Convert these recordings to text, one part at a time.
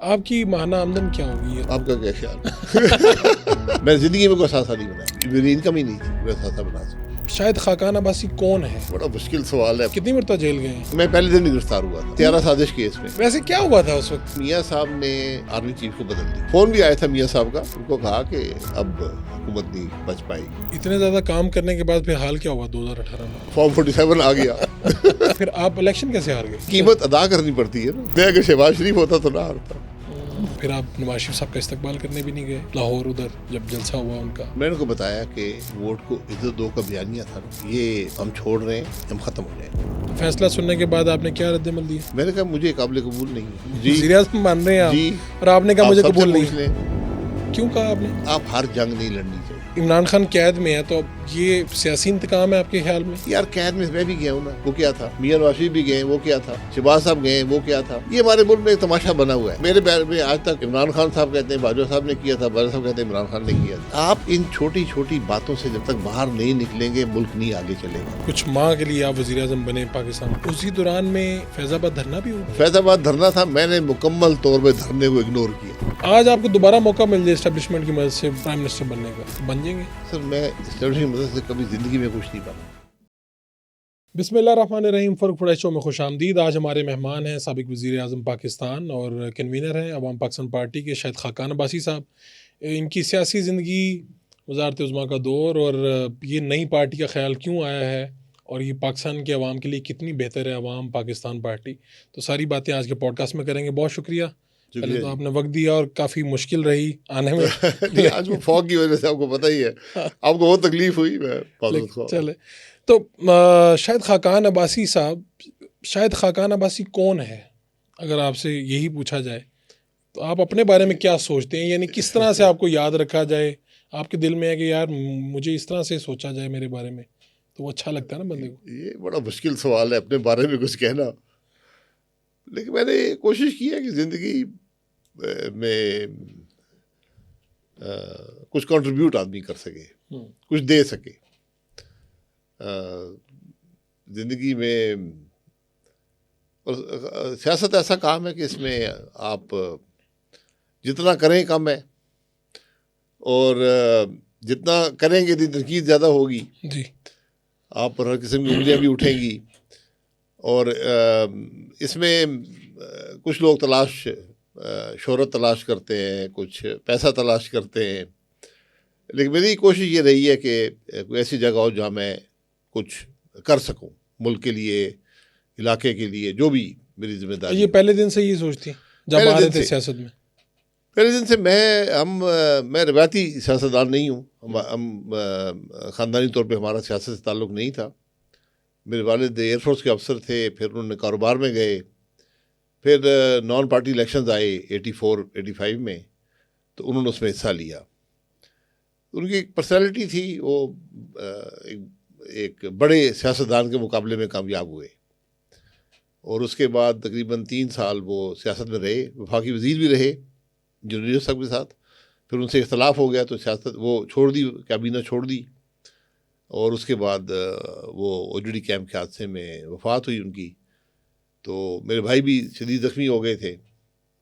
आपकी माहाना आमदन क्या होगी? आपका क्या ख्याल? मैं जिंदगी में कोई सासा नहीं बनाया, मेरी इनकम ही नहीं थी मैं सासा बना सकूं। शाहिद खाकान अब्बासी कौन है? बड़ा मुश्किल सवाल है। कितनी मरतबा जेल गए हैं? मैं पहले दिन गिरफ्तार हुआ था 13 साजिश केस में। वैसे क्या हुआ था उस वक्त? मियाँ साहब ने आर्मी चीफ को बदल दिया। फोन भी आया था मियाँ साहब का, उनको कहा कि अब हुकूमत नहीं बच पाएगी। इतने ज्यादा काम करने के बाद फिर हाल क्या हुआ 2018 में? फॉर्म 47 आ गया। फिर आप इलेक्शन कैसे हार गए? कीमत अदा करनी पड़ती है ना। मैं अगर शहबाज शरीफ होता तो ना हारता। फिर आप नवाज शरीफ साहब का इस्तकबाल करने भी नहीं गए लाहौर, उधर जब जलसा हुआ उनका? मैंने उनको बताया कि वोट को इज्जत दो का बयानिया था ना, ये हम छोड़ रहे हैं, हम खत्म हो जाए। फैसला सुनने के बाद आपने क्या रद्द-ए-अमल दिया? मैंने कहा मुझे काबिल कबूल नहीं है। वज़ीर आज़म मान रहे हैं जी। आप और आपने कहा आप मुझे सबसे कबूल नहीं पूछ है। लें, क्यों कहा आपने? आप हर जंग नहीं लड़नी चाहिए। इमरान खान कैद में है तो अब ये सियासी इंतकाम है आपके ख्याल में? यार कैद में मैं भी गया हूँ ना, वो क्या था? मियां नवाज शरीफ भी गए, वो क्या था? शहबाज साहब गए, वो क्या था? ये हमारे मुल्क में एक तमाशा बना हुआ है। मेरे बारे में आज तक इमरान खान साहब कहते हैं बाजवा साहब ने किया था, बाजवा साहब कहते हैं इमरान खान ने किया था। आप इन छोटी छोटी बातों से जब तक बाहर नहीं निकलेंगे मुल्क नहीं आगे चलेगा। कुछ माह के लिए आप वज़ीर आज़म बने पाकिस्तान, उसी दौरान में फैजाबाद धरना भी हुआ। फैजाबाद धरना था, मैंने मुकम्मल तौर पर धरने को इग्नोर किया। आज आपको दोबारा मौका मिल जाए एस्टेब्लिशमेंट की मदद से प्राइम मिनिस्टर बनने का, तो बन जाएंगे? सर मैं स्टडी मदद से कभी जिंदगी में कुछ नहीं बना। बिस्मिल्लाहिर्रहमानिर्रहीम। फ़र्क फुड़ाई शो में खुश आमदीद। आज हमारे मेहमान हैं साबिक वज़ीर आज़म पाकिस्तान और कन्वीनर हैं अवाम पाकिस्तान पार्टी के शाहिद खाकान अब्बासी साहब। इनकी सियासी ज़िंदगी, वज़ारत उज़्मा का दौर और ये नई पार्टी का ख्याल क्यों आया है और ये पाकिस्तान के अवाम के लिए कितनी बेहतर है अवाम पाकिस्तान पार्टी, तो सारी बातें आज के पॉडकास्ट में करेंगे। बहुत शुक्रिया। पहले तो आपने वक्त दिया और काफ़ी मुश्किल रही आने में। आज वो फॉग की वजह से आपको पता ही है, आपको बहुत तकलीफ हुई। चले तो शाहिद खाकान अब्बासी साहब, शाहिद खाकान अब्बासी कौन है अगर आपसे यही पूछा जाए तो आप अपने बारे में क्या सोचते हैं? यानी किस तरह से आपको याद रखा जाए, आपके दिल में है कि यार मुझे इस तरह से सोचा जाए मेरे बारे में तो वो अच्छा लगता है ना बंदे को? ये बड़ा मुश्किल सवाल है अपने बारे में कुछ कहना, लेकिन मैंने कोशिश की है कि ज़िंदगी में कुछ कंट्रीब्यूट आदमी कर सके, कुछ दे सके ज़िंदगी में। और सियासत ऐसा काम है कि इसमें आप जितना करें कम है और जितना करेंगे तो तनकीद ज़्यादा होगी जी। आप पर हर किस्म की उंगलियां भी उठेंगी और इसमें कुछ लोग शोहरत तलाश करते हैं, कुछ पैसा तलाश करते हैं, लेकिन मेरी कोशिश ये रही है कि कोई ऐसी जगह हो जहाँ मैं कुछ कर सकूं मुल्क के लिए, इलाके के लिए, जो भी मेरी जिम्मेदारी। ये पहले दिन से ये सोचती जब आ रहे थे सियासत में? पहले दिन से मैं रवायती सियासतदान नहीं हूँ। हम ख़ानदानी तौर पे हमारा सियासत से ताल्लुक़ नहीं था। मेरे वालिद एयरफोर्स के अफसर थे, फिर उन्होंने कारोबार में गए, फिर नॉन पार्टी इलेक्शंस आए 84-85 में, तो उन्होंने उसमें हिस्सा लिया। उनकी एक पर्सनैलिटी थी, वो एक बड़े सियासतदान के मुकाबले में कामयाब हुए और उसके बाद तकरीबन 3 साल वो सियासत में रहे, वफाकी वज़ीर भी रहे जूनियर साहब के साथ। फिर उनसे इख्तलाफ हो गया तो सियासत वो छोड़ दी, काबीना छोड़ दी और उसके बाद वो ओजडी कैंप के हादसे में वफ़ात हुई उनकी। तो मेरे भाई भी शदीद ज़ख्मी हो गए थे,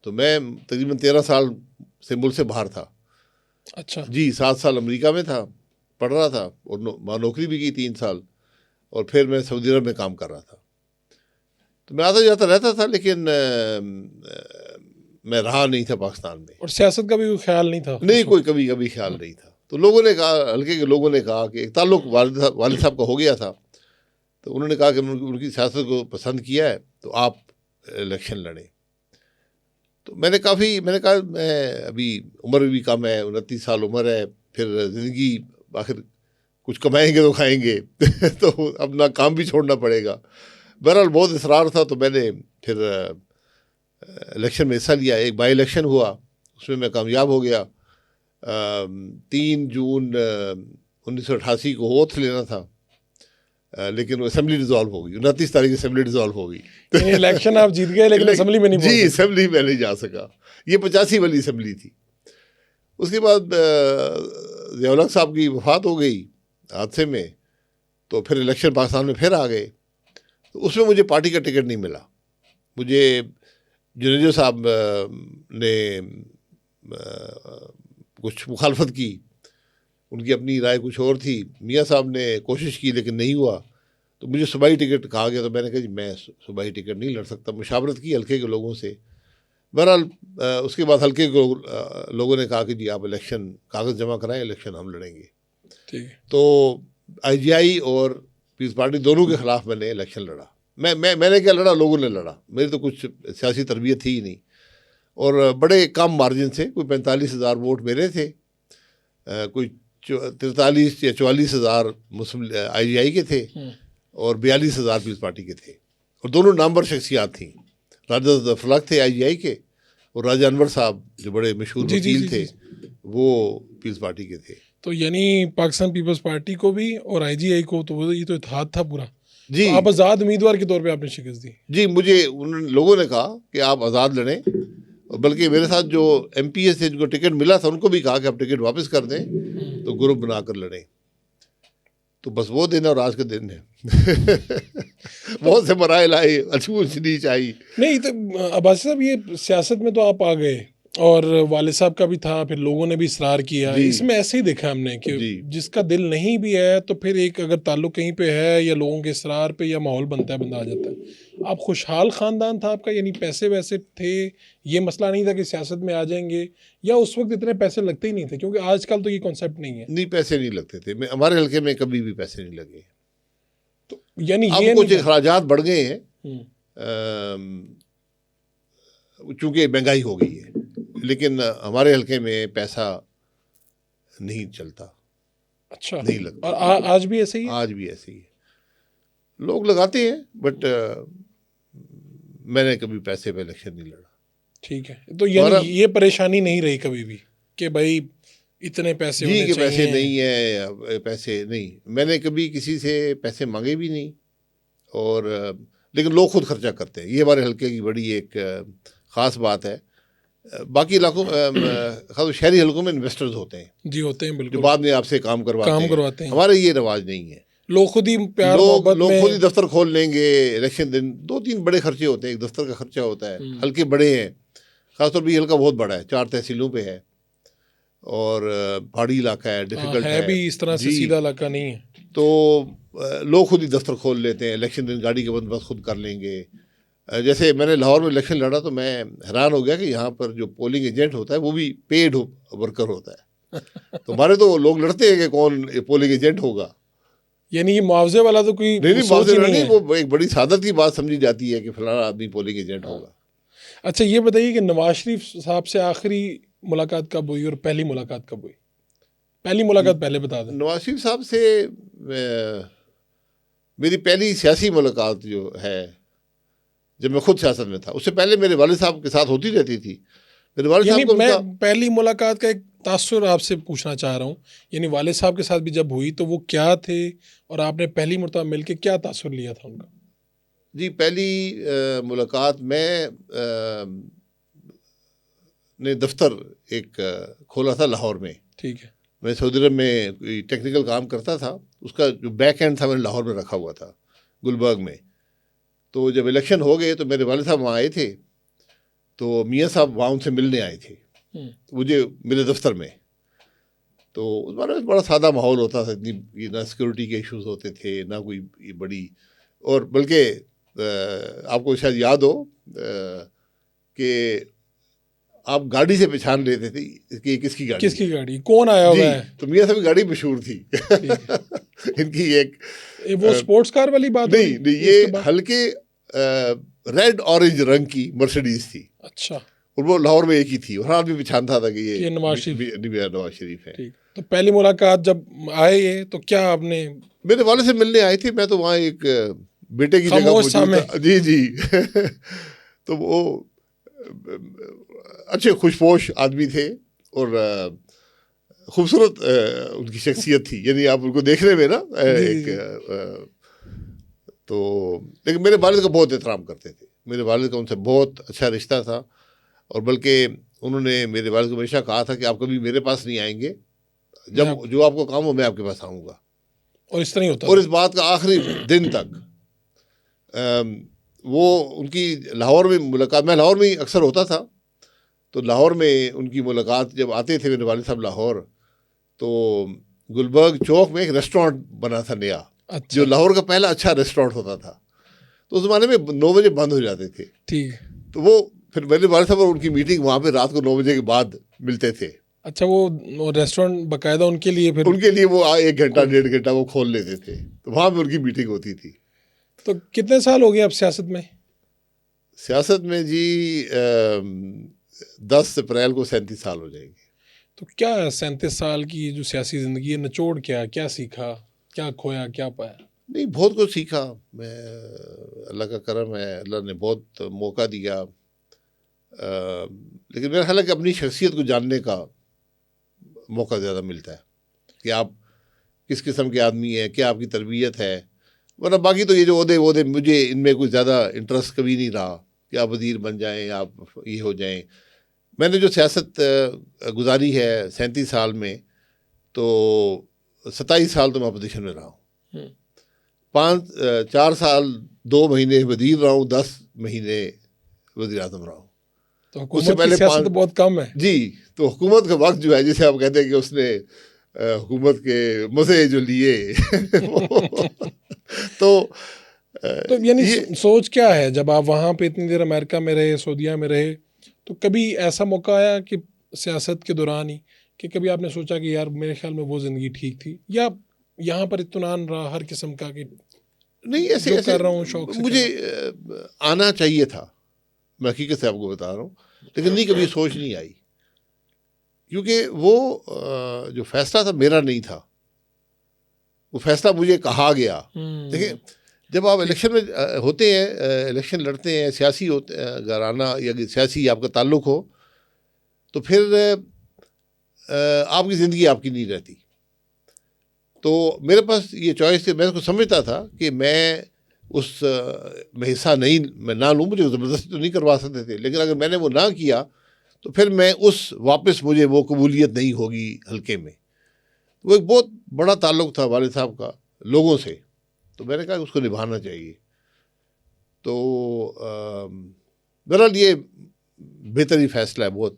तो मैं तकरीबन 13 साल से मुल्क से बाहर था। अच्छा जी, 7 साल अमेरिका में था, पढ़ रहा था और वहाँ नौकरी भी की 3 साल, और फिर मैं सऊदी अरब में काम कर रहा था। तो मैं आता जाता रहता था, लेकिन मैं रहा नहीं था पाकिस्तान में। और सियासत का भी कोई ख्याल नहीं था? नहीं, कोई कभी ख्याल नहीं था। तो लोगों ने कहा, हल्के के लोगों ने कहा कि एक ताल्लुक़ वालिद साहब का हो गया था, तो उन्होंने कहा कि उनकी सियासत को पसंद किया है तो आप इलेक्शन लड़ें। तो मैंने कहा मैं अभी उम्र भी कम है, 29 साल उम्र है, फिर ज़िंदगी आखिर कुछ कमाएंगे तो खाएंगे तो अपना काम भी छोड़ना पड़ेगा। बहरहाल बहुत इसरार था, तो मैंने फिर इलेक्शन में हिस्सा लिया। एक बाई इलेक्शन हुआ, उसमें मैं कामयाब हो गया। 3 जून 1988 को ओथ लेना था, लेकिन वो असेंबली डिज़ोल्व हो गई। 29 तारीख असेंबली डिज़ोल्व हो गई। इलेक्शन आप जीत गए लेकिन असेंबली में नहीं पहुंच जी, असेंबली में नहीं जा सका। ये 85 वाली असेंबली थी। उसके बाद ज़िया-उल हक साहब की वफ़ात हो गई हादसे में, तो फिर इलेक्शन पाकिस्तान में फिर आ गए। तो उसमें मुझे पार्टी का टिकट नहीं मिला। मुझे जुनेजो साहब ने कुछ मुखालफत की, उनकी अपनी राय कुछ और थी। मियाँ साहब ने कोशिश की लेकिन नहीं हुआ, तो मुझे सूबाई टिकट कहा गया। तो मैंने कहा जी मैं सूबाई टिकट नहीं लड़ सकता। मुशावरत की हल्के के लोगों से। बहरहाल उसके बाद हल्के के लोगों ने कहा कि जी आप इलेक्शन कागज़ जमा कराएं, इलेक्शन हम लड़ेंगे। ठीक है। तो IGI और पीपल्स पार्टी दोनों के ख़िलाफ़ मैंने इलेक्शन लड़ा। मैंने क्या लड़ा, लोगों ने लड़ा। मेरी तो कुछ सियासी तरबियत थी ही नहीं, और बड़े कम मार्जिन से, कोई 45,000 वोट मेरे थे, कोई 43 या 44,000 मुस्लिम IGI के थे, और 42,000 पीपल्स पार्टी के थे। और दोनों नामवर शख्सियात थी। राजा जफरलाक थे IGI के, और राजा अनवर साहब जो बड़े मशहूर वकील थे, वो पीपल्स पार्टी के थे। तो यानी पाकिस्तान पीपल्स पार्टी को भी और IGI को तो ये तो इत्तेहाद था पूरा। जी, तो आप आज़ाद उम्मीदवार के तौर पे आपने शिकस्त दी। जी, मुझे उन लोगों ने कहा कि आप आज़ाद लड़ें, और बल्कि मेरे साथ जो MPs थे जिनको टिकट मिला था उनको भी कहा कि आप टिकट वापस कर दें, तो ग्रुप बनाकर लड़ें। तो बस वो दिन और आज का दिन है। बहुत से मराइल आए, अचूच नीच आई। नहीं तो अब्बासी साहब, ये सियासत में तो आप आ गए, और वालिद साहब का भी था, फिर लोगों ने भी इसरार किया। जी। इसमें ऐसे ही देखा हमने कि जी। जिसका दिल नहीं भी है तो फिर एक अगर ताल्लुक कहीं पे है या लोगों के इसरार पे या माहौल बनता है, बंदा आ जाता है। आप खुशहाल ख़ानदान था आपका, यानी पैसे वैसे थे, ये मसला नहीं था कि सियासत में आ जाएंगे, या उस वक्त इतने पैसे लगते ही नहीं थे? क्योंकि आजकल तो ये कॉन्सेप्ट नहीं है। नहीं, पैसे नहीं लगते थे। हमारे हल्के में कभी भी पैसे नहीं लगे। तो यानी अब ये कुछ नहीं अखराजात बढ़ गए हैं, हम्म। चूँकि महंगाई हो गई है, लेकिन हमारे हल्के में पैसा नहीं चलता, अच्छा, नहीं लगता। और आज भी ऐसे ही है? आज भी ऐसे ही है। लोग लगाते हैं, बट मैंने कभी पैसे पे इलेक्शन नहीं लड़ा। ठीक है। तो यानी ये परेशानी नहीं रही कभी भी कि भाई इतने पैसे जी होने कि चाहिए? पैसे नहीं है, या पैसे नहीं, मैंने कभी किसी से पैसे मांगे भी नहीं। और लेकिन लोग खुद खर्चा करते हैं, ये हमारे हल्के की बड़ी एक ख़ास बात है। बाकी इलाकों खास शहरी हल्कों में इन्वेस्टर्स होते हैं, जी होते हैं, जो बिल्कुल बाद में आपसे काम करवाते हैं। हमारे ये रिवाज नहीं है। लोग खुद ही प्यार मोहब्बत लोग में खुद ही दफ्तर खोल लेंगे। इलेक्शन दिन 2-3 बड़े खर्चे होते हैं, एक दफ्तर का खर्चा होता है, हल्के बड़े हैं, खासतौर पर ये हल्का बहुत बड़ा है, 4 तहसीलों पे है, और पहाड़ी इलाका है, डिफिकल्ट है भी इस तरह से सीधा इलाका नहीं है। तो लोग खुद ही दफ्तर खोल लेते हैं, इलेक्शन दिन गाड़ी के बंदोबस्त खुद कर लेंगे। जैसे मैंने लाहौर में इलेक्शन लड़ा तो मैं हैरान हो गया कि यहाँ पर जो पोलिंग एजेंट होता है वो भी पेड वर्कर होता है। तो हमारे तो लोग लड़ते हैं कि कौन पोलिंग एजेंट होगा। यानी ये मुआवजे वाला तो कोई नहीं, सोच ही नहीं, वो एक बड़ी सादत की बात समझी जाती है कि फलाना आदमी पोलिंग एजेंट होगा। अच्छा, ये बताइए कि नवाज शरीफ साहब से आखिरी मुलाकात कब हुई और पहली मुलाकात कब हुई? पहली मुलाकात पहले बता दें। नवाज शरीफ साहब से मेरी पहली सियासी मुलाकात जो है, जब मैं खुद सियासत में था, उससे पहले मेरे वालिद साहब के साथ होती रहती थी। मेरे वालिद साहब को मैं पहली मुलाकात का एक तासुर आपसे पूछना चाह रहा हूँ, यानी वालिद साहब के साथ भी जब हुई तो वो क्या थे, और आपने पहली मरतबा मिल के क्या तासुर लिया था उनका? जी, पहली मुलाकात में ने दफ्तर एक खोला था लाहौर में। ठीक है। मैं सऊदी अरब में कोई टेक्निकल काम करता था, उसका जो बैक एंड था मैंने लाहौर में रखा हुआ था, गुलबर्ग में। तो जब इलेक्शन हो गए तो मेरे वालिद साहब वहाँ आए थे, तो मियाँ साहब वहाँ उनसे मिलने आए थे मुझे मेरे दफ्तर में। तो उस बारे में बड़ा सादा माहौल होता था, इतनी ना सिक्योरिटी के इश्यूज होते थे, ना कोई बड़ी, और बल्कि आपको शायद याद हो कि आप गाड़ी से पहचान लेते थे कि किसकी गाड़ी, कौन आया हुआ है। तो मियाँ साहब की गाड़ी मशहूर थी। इनकी एक वो स्पोर्ट्स कार वाली बात नहीं, ये हल्के रेड ऑरेंज रंग की मर्सिडीज थी। अच्छा। और वो लाहौर में एक ही थी, और हाँ भी पहचानता था कि ये नवाज शरीफ है। तो पहली मुलाकात जब आए ये, तो क्या आपने? मेरे वाले से मिलने आए थे, मैं तो वहाँ एक बेटे की जगह मौजूद था। जी तो वो अच्छे खुशपोश आदमी थे, और खूबसूरत उनकी शख्सियत थी, यानी आप उनको देखने में ना एक तो, लेकिन मेरे वालिद का बहुत एहतराम करते थे। मेरे वालिद का उनसे बहुत अच्छा रिश्ता था, और बल्कि उन्होंने मेरे वालिद को हमेशा कहा था कि आप कभी मेरे पास नहीं आएंगे, जब जो आपको काम हो मैं आपके पास आऊँगा। और इस तरह ही होता और इस बात का आखिरी दिन तक वो उनकी लाहौर में मुलाकात, मैं लाहौर में ही अक्सर होता था, तो लाहौर में उनकी मुलाकात जब आते थे मेरे वालिद साहब लाहौर, तो गुलबर्ग चौक में एक रेस्टोरेंट बना था नया, अच्छा। जो लाहौर का पहला अच्छा रेस्टोरेंट होता था। तो उस ज़माने में 9 बजे बंद हो जाते थे। ठीक। तो वो फिर मेरे वालिद साहब और उनकी मीटिंग वहाँ पे रात को 9 बजे के बाद मिलते थे। अच्छा, वो रेस्टोरेंट बाकायदा उनके लिए फिर? उनके लिए वो 1 घंटा 1.5 घंटा वो खोल लेते थे, तो वहाँ पे उनकी मीटिंग होती थी। तो कितने साल हो गए अब सियासत में? सियासत में जी 10 अप्रैल को 37 साल हो जाएंगे। तो क्या 37 साल की जो सियासी ज़िंदगी है, निचोड़ क्या सीखा, क्या खोया, क्या पाया? नहीं, बहुत कुछ सीखा मैं, अल्लाह का करम है, अल्लाह ने बहुत मौका दिया। लेकिन मेरा ख्याल है कि अपनी शख्सियत को जानने का मौका ज़्यादा मिलता है कि आप किस किस्म के आदमी हैं, क्या आपकी तरबियत है। वरना बाकी तो ये जो ओहदे मुझे इनमें कुछ ज़्यादा इंटरेस्ट कभी नहीं रहा कि आप वज़ीर बन जाएं, आप ये हो जाएं। मैंने जो सियासत गुजारी है 37 साल में, तो 27 साल तो मैं अपोजिशन में रहा हूँ। 4 साल 2 महीने वज़ीर रहा हूँ, 10 महीने वज़ीर आज़म रहा हूँ। तो उससे हुकूमत की पहले सियासत तो बहुत कम है। जी, तो हुकूमत का वक्त जो है, जैसे आप कहते हैं कि उसने हुकूमत के मज़े जो लिए तो तो यानी ये सोच क्या है, जब आप वहाँ पे इतनी देर अमेरिका में रहे, सऊदीया में रहे, तो कभी ऐसा मौका आया कि सियासत के दौरान ही कि कभी आपने सोचा कि यार मेरे ख्याल में वो ज़िंदगी ठीक थी, या यहाँ पर इत्मीनान रहा हर किस्म का कि नहीं, ऐसे जो ऐसे कर रहा हूँ शौक से कर मुझे रहा हूँ? आना चाहिए था, मैं हकीकत से आपको बता रहा हूँ, लेकिन नहीं, कभी सोच नहीं आई, क्योंकि वो जो फैसला था मेरा नहीं था, वो फैसला मुझे कहा गया। देखिए, जब आप इलेक्शन में होते हैं, इलेक्शन लड़ते हैं, सियासी होते घराना या सियासी आपका ताल्लुक हो, तो फिर आपकी ज़िंदगी आपकी नहीं रहती। तो मेरे पास ये चॉइस थी, मैं उसको समझता था कि मैं उस में हिस्सा नहीं, मैं ना लूँ, मुझे ज़बरदस्ती तो नहीं करवा सकते थे, लेकिन अगर मैंने वो ना किया तो फिर मैं उस वापस मुझे वो कबूलियत नहीं होगी हल्के में। वो एक बहुत बड़ा ताल्लुक था वालिद साहब का लोगों से, तो मैंने कहा उसको निभाना चाहिए। तो बहरहाल ये बेहतरीन फैसला है बहुत।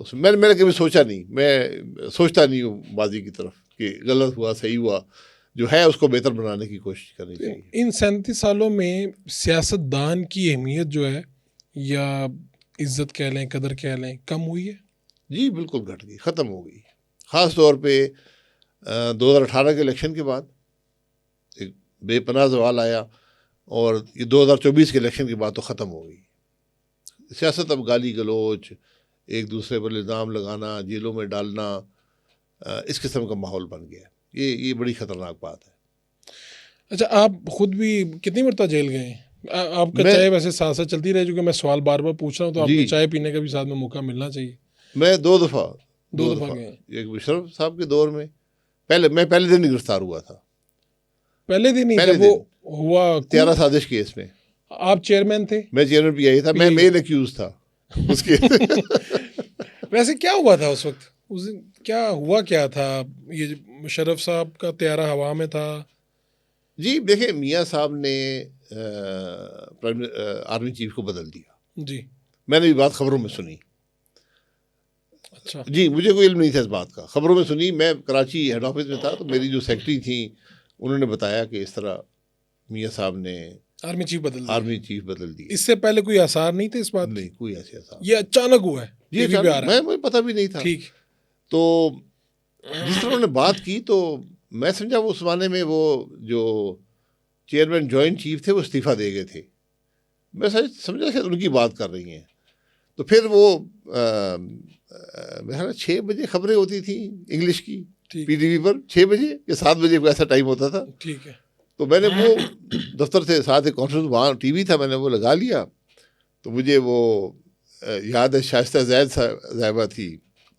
उसमें मैंने कभी सोचा नहीं, मैं सोचता नहीं हूँ माजी की तरफ कि गलत हुआ सही हुआ, जो है उसको बेहतर बनाने की कोशिश करनी तो चाहिए। इन 37 सालों में सियासतदान की अहमियत जो है, या इज्जत कह लें, कदर कह लें, कम हुई है? जी बिल्कुल घट गई, ख़त्म हो गई। ख़ास तौर पे 2018 के इलेक्शन के बाद एक बेपनाह ज़वाल आया, और ये 2024 के इलेक्शन के बाद तो ख़त्म हो गई सियासत। अब गाली गलोच, एक दूसरे पर इल्ज़ाम लगाना, जेलों में डालना, इस किस्म का माहौल बन गया। ये बड़ी ख़तरनाक बात है। अच्छा, आप खुद भी कितनी मरतबा जेल गए हैं? आपका मैं चाय वैसे साथ साथ चलती रही, क्योंकि मैं सवाल बार बार पूछ रहा हूँ, तो जी आपके चाय पीने का भी साथ में मौका मिलना चाहिए। मैं 2 दफ़ा, 2 2 दफ़ा दफ़ा, गए हैं। एक मुशर्रफ साहब के दौर में, मैं पहले दिन ही गिरफ्तार हुआ था। पहले दिन ही पहले जब वो दिन हुआ त्यारा साजिश केस में आप चेयरमैन थे? मैं चेयरमैन PI था, मैं PI मेन एक्यूज था उसके वैसे क्या हुआ था उस वक्त? उस दिन क्या हुआ, क्या था? ये मुशर्रफ साहब का त्यारा हवा में था? जी देखिए, मियाँ साहब ने आर्मी चीफ को बदल दिया। जी। मैंने ये बात खबरों में सुनी। अच्छा। जी, मुझे कोई इल्म नहीं था इस बात का, खबरों में सुनी। मैं कराची हेड ऑफिस में था, तो मेरी जो सेक्रेटरी थी उन्होंने बताया कि इस तरह मियाँ साहब ने आर्मी चीफ बदल दिया। आर्मी चीफ बदल दिया। इससे पहले कोई आसार नहीं थे इस बात नहीं, की? कोई ऐसे आसार। ये अचानक हुआ है, जी टीवी पे आ अचानक, रहा है? मुझे पता भी नहीं था। ठीक। तो जिस तरह उन्होंने बात की, तो मैं समझा वो उस ज़माने में वो जो चेयरमैन जॉइंट चीफ थे वो इस्तीफ़ा दे गए थे। मैं समझा शायद उनकी बात कर रही हैं। तो फिर वो मेरा 6 बजे खबरें होती थी इंग्लिश की, ठीक। PTV पर 6 बजे या 7 बजे को ऐसा टाइम होता था। ठीक है। तो मैंने वो दफ्तर से साथ एक कॉन्फ्रेंस वहाँ TV था, मैंने वो लगा लिया। तो मुझे वो याद है, शाइस्ता जैद साहिबा थी,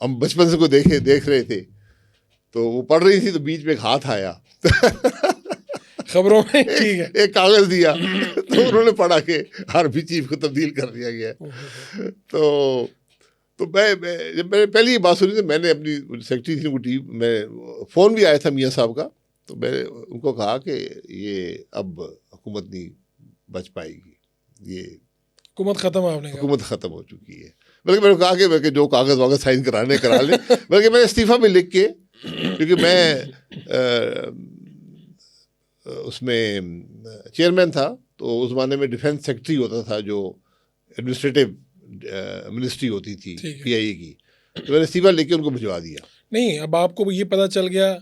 हम बचपन से को देख रहे थे, तो वो पढ़ रही थी, तो बीच में एक हाथ आया खबरों में। ठीक है। एक कागज दिया तो उन्होंने पढ़ा कि आर्मी चीफ को तब्दील कर दिया गया। तो जब मैंने पहली ये बात सुनी, तो मैंने अपनी सेक्रेटरी थी उनको मैं फ़ोन भी आया था मियाँ साहब का, तो मैंने उनको कहा कि ये अब हुकूमत नहीं बच पाएगी, ये हुकूमत ख़त्म है, आपने कहा। हुकूमत ख़त्म हो चुकी है। बल्कि मैंने कहा कि जो कागज़ वागज़ साइन कराने करा ले, बल्कि मैंने इस्तीफ़ा भी लिख के, क्योंकि मैं उसमें चेयरमैन था, तो उस ज़माने में डिफेंस सेक्रेटरी होता था, जो एडमिनिस्ट्रेटिव मिनिस्ट्री होती थी PIA की, तो मैंने इस्तीफ़ा लिख के उनको भिजवा दिया। नहीं, अब आपको ये पता चल गया,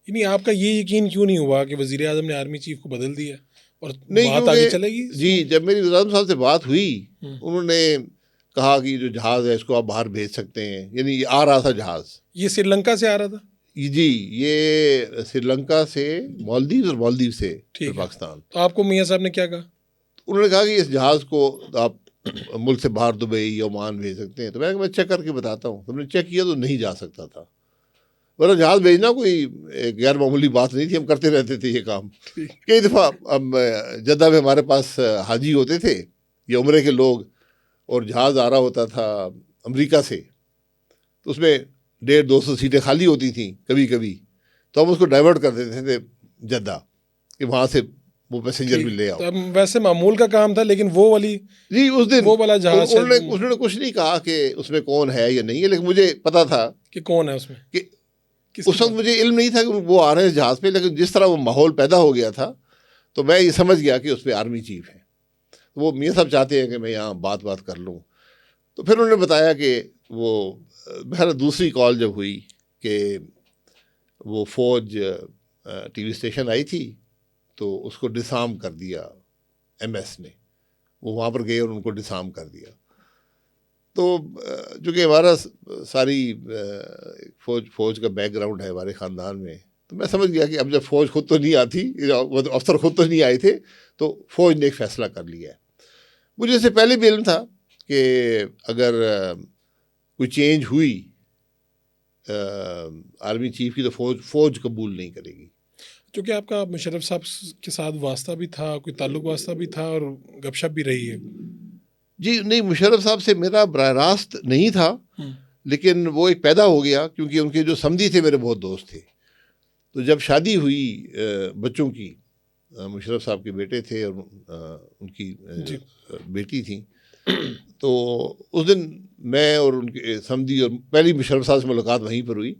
नहीं आपका ये यकीन क्यों नहीं हुआ कि वज़ीर आज़म ने आर्मी चीफ को बदल दिया और नहीं, बात आगे चलेगी? जी, जब मेरी वज़ीर आज़म साहब से बात हुई, उन्होंने कहा कि जो जहाज़ है इसको आप बाहर भेज सकते हैं, यानी ये आ रहा था जहाज़। ये श्रीलंका से आ रहा था? जी, ये श्रीलंका से मालदीव और मालदीव से फिर ठीक है। पाकिस्तान। तो आपको मियाँ साहब ने क्या कहा? उन्होंने कहा कि इस जहाज़ को आप मुल्क से बाहर दुबई या ओमान भेज सकते हैं। तो मैंने कहा मैं चेक करके बताता हूँ। तो हमने चेक किया तो नहीं जा सकता था। वरना जहाज़ भेजना कोई गैर मामूली बात नहीं थी, हम करते रहते थे ये काम। कई दफ़ा अब जद्दा में हमारे पास हाजी होते थे या उम्रे के लोग, और जहाज़ आ रहा होता था अमेरिका से, तो उसमें 150-200 सीटें खाली होती थी कभी कभी, तो हम उसको डाइवर्ट कर देते थे जद्दा, कि वहाँ से वो पैसेंजर भी ले आओ। तो अब वैसे मामूल का काम था, लेकिन वो वाली जी, उस दिन वो वाला जहाज उन्होंने कुछ नहीं कहा कि उसमें कौन है या नहीं है, लेकिन मुझे पता था कि कौन है उसमें, कि उस वक्त मुझे इल्म नहीं था कि वो आ रहे हैं जहाज़ पे, लेकिन जिस तरह वो माहौल पैदा हो गया था, तो मैं ये समझ गया कि उस पर आर्मी चीफ है। वो मियाँ साहब चाहते हैं कि मैं यहाँ बात कर लूँ। तो फिर उन्होंने बताया कि वो बहर दूसरी कॉल जब हुई कि वो फ़ौज TV स्टेशन आई थी, तो उसको डिसआर्म कर दिया MS ने। वो वहाँ पर गए और उनको डिसआर्म कर दिया। तो चूँकि हमारा सारी फ़ौज का बैकग्राउंड है हमारे ख़ानदान में, तो मैं समझ गया कि अब जब फ़ौज खुद तो नहीं आती, अफसर खुद तो नहीं आए थे, तो फ़ौज ने एक फ़ैसला कर लिया है। मुझे इससे पहले भी इल्म था कि अगर कोई चेंज हुई आर्मी चीफ की, तो फ़ौज कबूल नहीं करेगी। क्योंकि आपका मुशर्रफ साहब के साथ वास्ता भी था, कोई ताल्लुक वास्ता भी था, और गपशप भी रही है। जी नहीं, मुशर्रफ साहब से मेरा बराह रास्त नहीं था, लेकिन वो एक पैदा हो गया, क्योंकि उनके जो समधी थे मेरे बहुत दोस्त थे। तो जब शादी हुई बच्चों की, मुशर्रफ साहब के बेटे थे और उनकी बेटी थी, तो उस दिन मैं और उनके समधी और पहली मुशर्रफ साहब से मुलाकात वहीं पर हुई।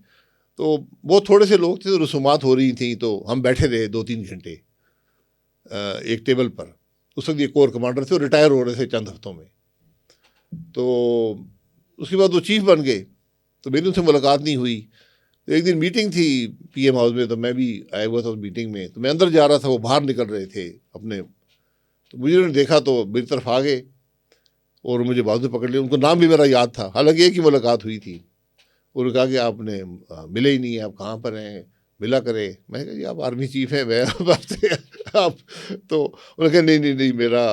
तो बहुत थोड़े से लोग थे, तो रसूमात हो रही थी, तो हम बैठे रहे 2-3 घंटे एक टेबल पर। उस वक्त ये कोर कमांडर थे और रिटायर हो रहे थे चंद हफ्तों में। तो उसके बाद वो चीफ बन गए, तो मेरी उनसे मुलाकात नहीं हुई। तो एक दिन मीटिंग थी PM हाउस में, तो मैं भी आया हुआ था उस मीटिंग में। तो मैं अंदर जा रहा था, वो बाहर निकल रहे थे अपने, तो मुझे उन्होंने देखा तो मेरी तरफ आ गए और मुझे बाजू पकड़ लिया। उनको नाम भी मेरा याद था, हालांकि एक ही मुलाकात हुई थी। उन्होंने कहा कि आपने मिले ही नहीं है, आप कहाँ पर हैं, मिला करें। मैंने कहा जी आप आर्मी चीफ हैं, मैं आपसे आप, तो उन्होंने कहा नहीं मेरा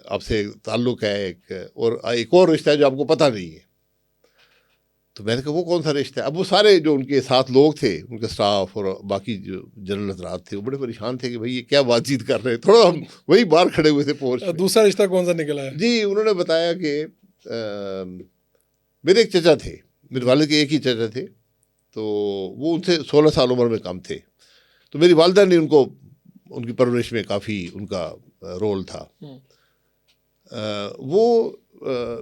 आपसे ताल्लुक़ है एक और रिश्ता है जो आपको पता नहीं है। तो मैंने कहा वो कौन सा रिश्ता है? अब वो सारे जो उनके साथ लोग थे, उनके स्टाफ और बाकी जो जनरल हजरात थे, वो बड़े परेशान थे कि भाई ये क्या बातचीत कर रहे हैं। थोड़ा हम वही बाहर खड़े हुए थे पोर्च में। दूसरा रिश्ता कौन सा निकला है? जी, उन्होंने बताया कि मेरे एक चचा थे, मेरे वालिद के एक ही चचा थे, तो वो उनसे 16 साल उम्र में कम थे। तो मेरी वालिदा ने उनको, उनकी परवरिश में काफ़ी उनका रोल था। वो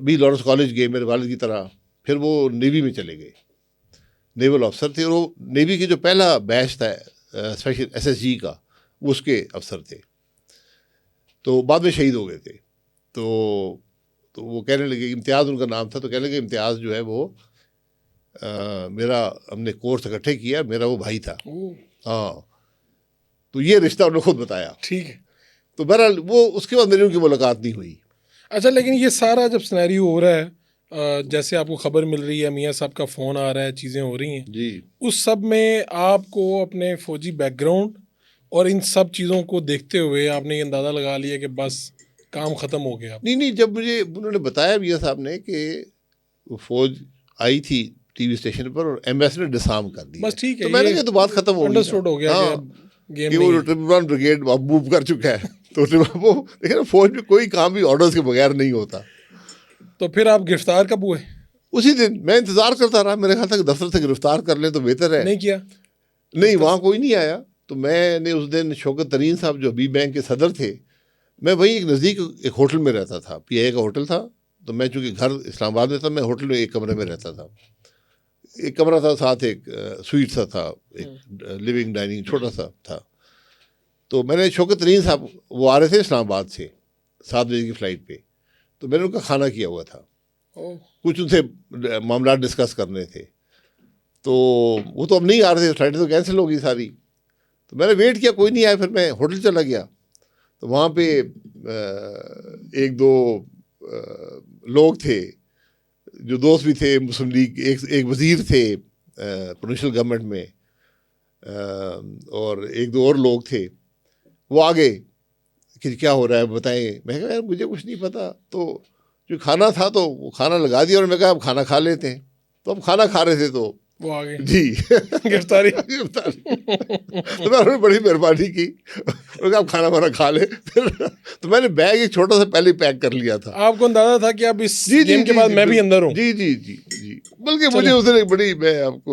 भी लॉरेंस कॉलेज गए मेरे वालिद की तरह, फिर वो नेवी में चले गए, नेवल अफसर थे। और वो नेवी की जो पहला बैच था स्पेशल SSG का, वो उसके अफसर थे। तो बाद में शहीद हो गए थे। तो वो कहने लगे, इम्तियाज़ उनका नाम था, तो कहने लगे इम्तियाज़ जो है वो मेरा, हमने कोर्स इकट्ठे किया, मेरा वो भाई था। हाँ, तो ये रिश्ता उन्होंने खुद बताया। ठीक है। तो बहरहाल वो उसके बाद मेरी उनकी मुलाकात नहीं हुई। अच्छा, लेकिन ये सारा जब सिनेरियो हो रहा है, जैसे आपको खबर मिल रही है, मियाँ साहब का फ़ोन आ रहा है, चीज़ें हो रही हैं जी, उस सब में आपको अपने फ़ौजी बैकग्राउंड और इन सब चीज़ों को देखते हुए आपने ये अंदाज़ा लगा लिया कि बस काम ख़त्म हो गया? नहीं, जब मुझे उन्होंने बताया मियाँ साहब ने कि वो फ़ौज आई थी TV स्टेशन पर और MS ने डिसआर्म कर दिया, बस ठीक है, तो मैंने कहा तो बात खत्म हो गई, अंडरस्टूड हो गया कि हाँ, अब गेम कि नहीं वो है। 111 ब्रिगेड अब मूव कर चुका है। तो वो देखिए ना, फौज में कोई काम भी ऑर्डर्स के बगैर नहीं होता। तो फिर आप गिरफ्तार कब हुए? उसी दिन मैं इंतज़ार करता रहा, मेरे ख्याल तक दफ्तर से गिरफ्तार कर ले तो बेहतर है। नहीं किया? नहीं, वहाँ कोई नहीं आया। तो मैंने उस दिन शौकत तरीन साहब जो बी बैंक के सदर थे, मैं वहीं एक नज़दीक एक होटल में रहता था, पीआईए का होटल था। तो मैं चूँकि घर इस्लामाबाद में था, मैं होटल में एक कमरे में रहता था। एक कमरा था, साथ एक स्वीट सा था, एक लिविंग डाइनिंग छोटा सा था। तो मैंने शौकत तरीन साहब, वो आ रहे थे इस्लामाबाद से 7 बजे की फ़्लाइट पे, तो मैंने उनका खाना किया हुआ था। कुछ उनसे मामला डिस्कस करने थे, तो वो तो अब नहीं आ रहे थे, फ्लाइट तो कैंसिल हो गई सारी। तो मैंने वेट किया, कोई नहीं आया, फिर मैं होटल चला गया। तो वहाँ पे एक दो लोग थे जो दोस्त भी थे मुस्लिम लीग, एक वज़ीर थे प्रोविंशियल गवर्नमेंट में, और एक दो और लोग थे। वो आ गए कि क्या हो रहा है बताएं। मैं कहा यार मुझे कुछ नहीं पता। तो जो खाना था तो वो खाना लगा दिया, और मैं कहा अब खाना खा लेते हैं। तो हम खाना खा रहे थे तो वो आ गए जी गिरफ्तारी। गिरफ्तारी। तो मैं उन्होंने बड़ी मेहरबानी की, उन्होंने कहा आप खाना वाना खा ले। फिर तो मैंने बैग एक छोटा सा पहले पैक कर लिया था। आपको अंदाजा था कि अब इस जी जी गेम के जी बाद जी, मैं भी अंदर हूँ? जी जी जी जी। बल्कि मुझे उस दिन एक बड़ी, मैं आपको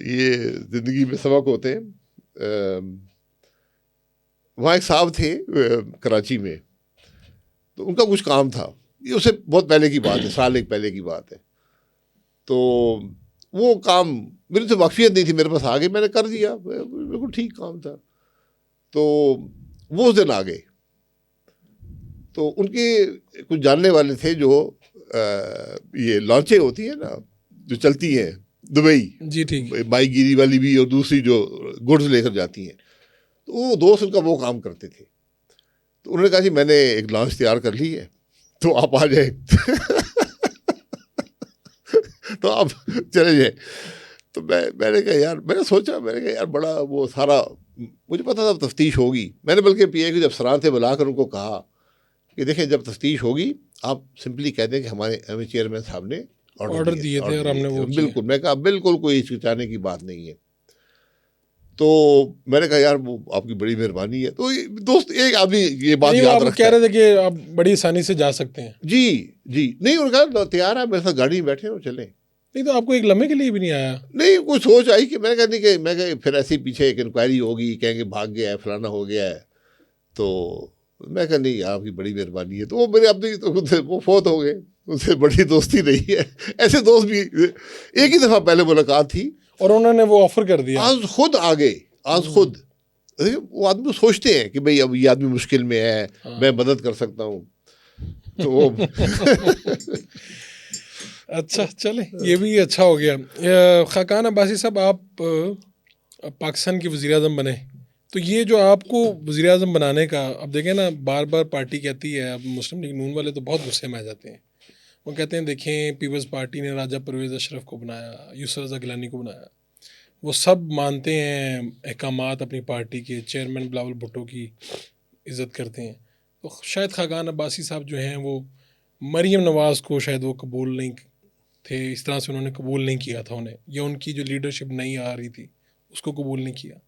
ये जिंदगी में सबक होते हैं। वहाँ एक साहब थे कराची में, तो उनका कुछ काम था, ये उससे बहुत पहले की बात है, साल एक पहले की बात है। तो वो काम मेरे से वाकफियत नहीं थी, मेरे पास आ गए, मैंने कर दिया, बिल्कुल ठीक काम था। तो वो उस दिन आ गए, तो उनके कुछ जानने वाले थे जो ये लॉन्चें होती है ना जो चलती हैं दुबई, जी ठीक। बाई गिरी वाली भी और दूसरी जो गुड्स लेकर जाती हैं, तो वो दोस्त उनका वो काम करते थे। तो उन्होंने कहा जी मैंने एक लॉन्च तैयार कर ली है, तो आप आ जाए। तो आप चले जाए। तो मैंने कहा यार, मैंने सोचा, मैंने कहा यार बड़ा वो सारा, मुझे पता था तफ्तीश होगी। मैंने बल्कि पीए को जब सराह से बुलाकर उनको कहा कि देखें जब तफ्तीश होगी आप सिंपली कह दें कि हमें चेयरमैन साहब ने ऑर्डर दिए थे और हमने वो किया। बिल्कुल, मैं कहा बिल्कुल कोई हिचकिचाने की बात नहीं है। तो मैंने कहा यार वो आपकी बड़ी मेहरबानी है। तो दोस्त एक आदमी ये बात याद आप रखता कह है। रहे थे कि आप बड़ी आसानी से जा सकते हैं। जी जी, नहीं उन्होंने कहा तैयार है, मेरे साथ गाड़ी में बैठे हो चलें। नहीं तो आपको एक लम्हे के लिए भी नहीं आया? नहीं, कोई सोच आई कि मैंने कहा नहीं, कि मैं कहा फिर ऐसे ही पीछे एक इंक्वायरी होगी, कहेंगे भाग गया है, फलाना हो गया है। तो मैं कहा नहीं आपकी बड़ी मेहरबानी है। तो वो मेरे अपने तो उनसे वो फोत हो गए, उनसे बड़ी दोस्ती नहीं है। ऐसे दोस्त भी एक ही दफ़ा पहले मुलाकात थी, और उन्होंने वो ऑफर कर दिया। आज खुद आ गए, आज खुद। देखिए, वो आदमी सोचते हैं कि भाई अब ये आदमी मुश्किल में है, मैं मदद कर सकता हूँ। तो वो अच्छा चले, ये भी अच्छा हो गया। खाकान अब्बासी साहब, आप पाकिस्तान के वज़ीर आज़म बने, तो ये जो आपको वज़ीर आज़म बनाने का, अब देखें ना, बार बार पार्टी कहती है, अब मुस्लिम लीग नून वाले तो बहुत गुस्से में आ जाते हैं। वो कहते हैं देखें पीपल्स पार्टी ने राजा परवेज़ अशरफ को बनाया, यूसुफ रज़ा गिलानी को बनाया, वो सब मानते हैं अहकामात अपनी पार्टी के, चेयरमैन बिलावल भुट्टो की इज़्ज़त करते हैं। तो शायद खाकान अब्बासी साहब जो हैं वो मरीम नवाज़ को शायद वो कबूल नहीं थे, इस तरह से उन्होंने कबूल नहीं किया था उन्हें, या उनकी जो लीडरशिप नहीं आ रही थी उसको कबूल नहीं किया।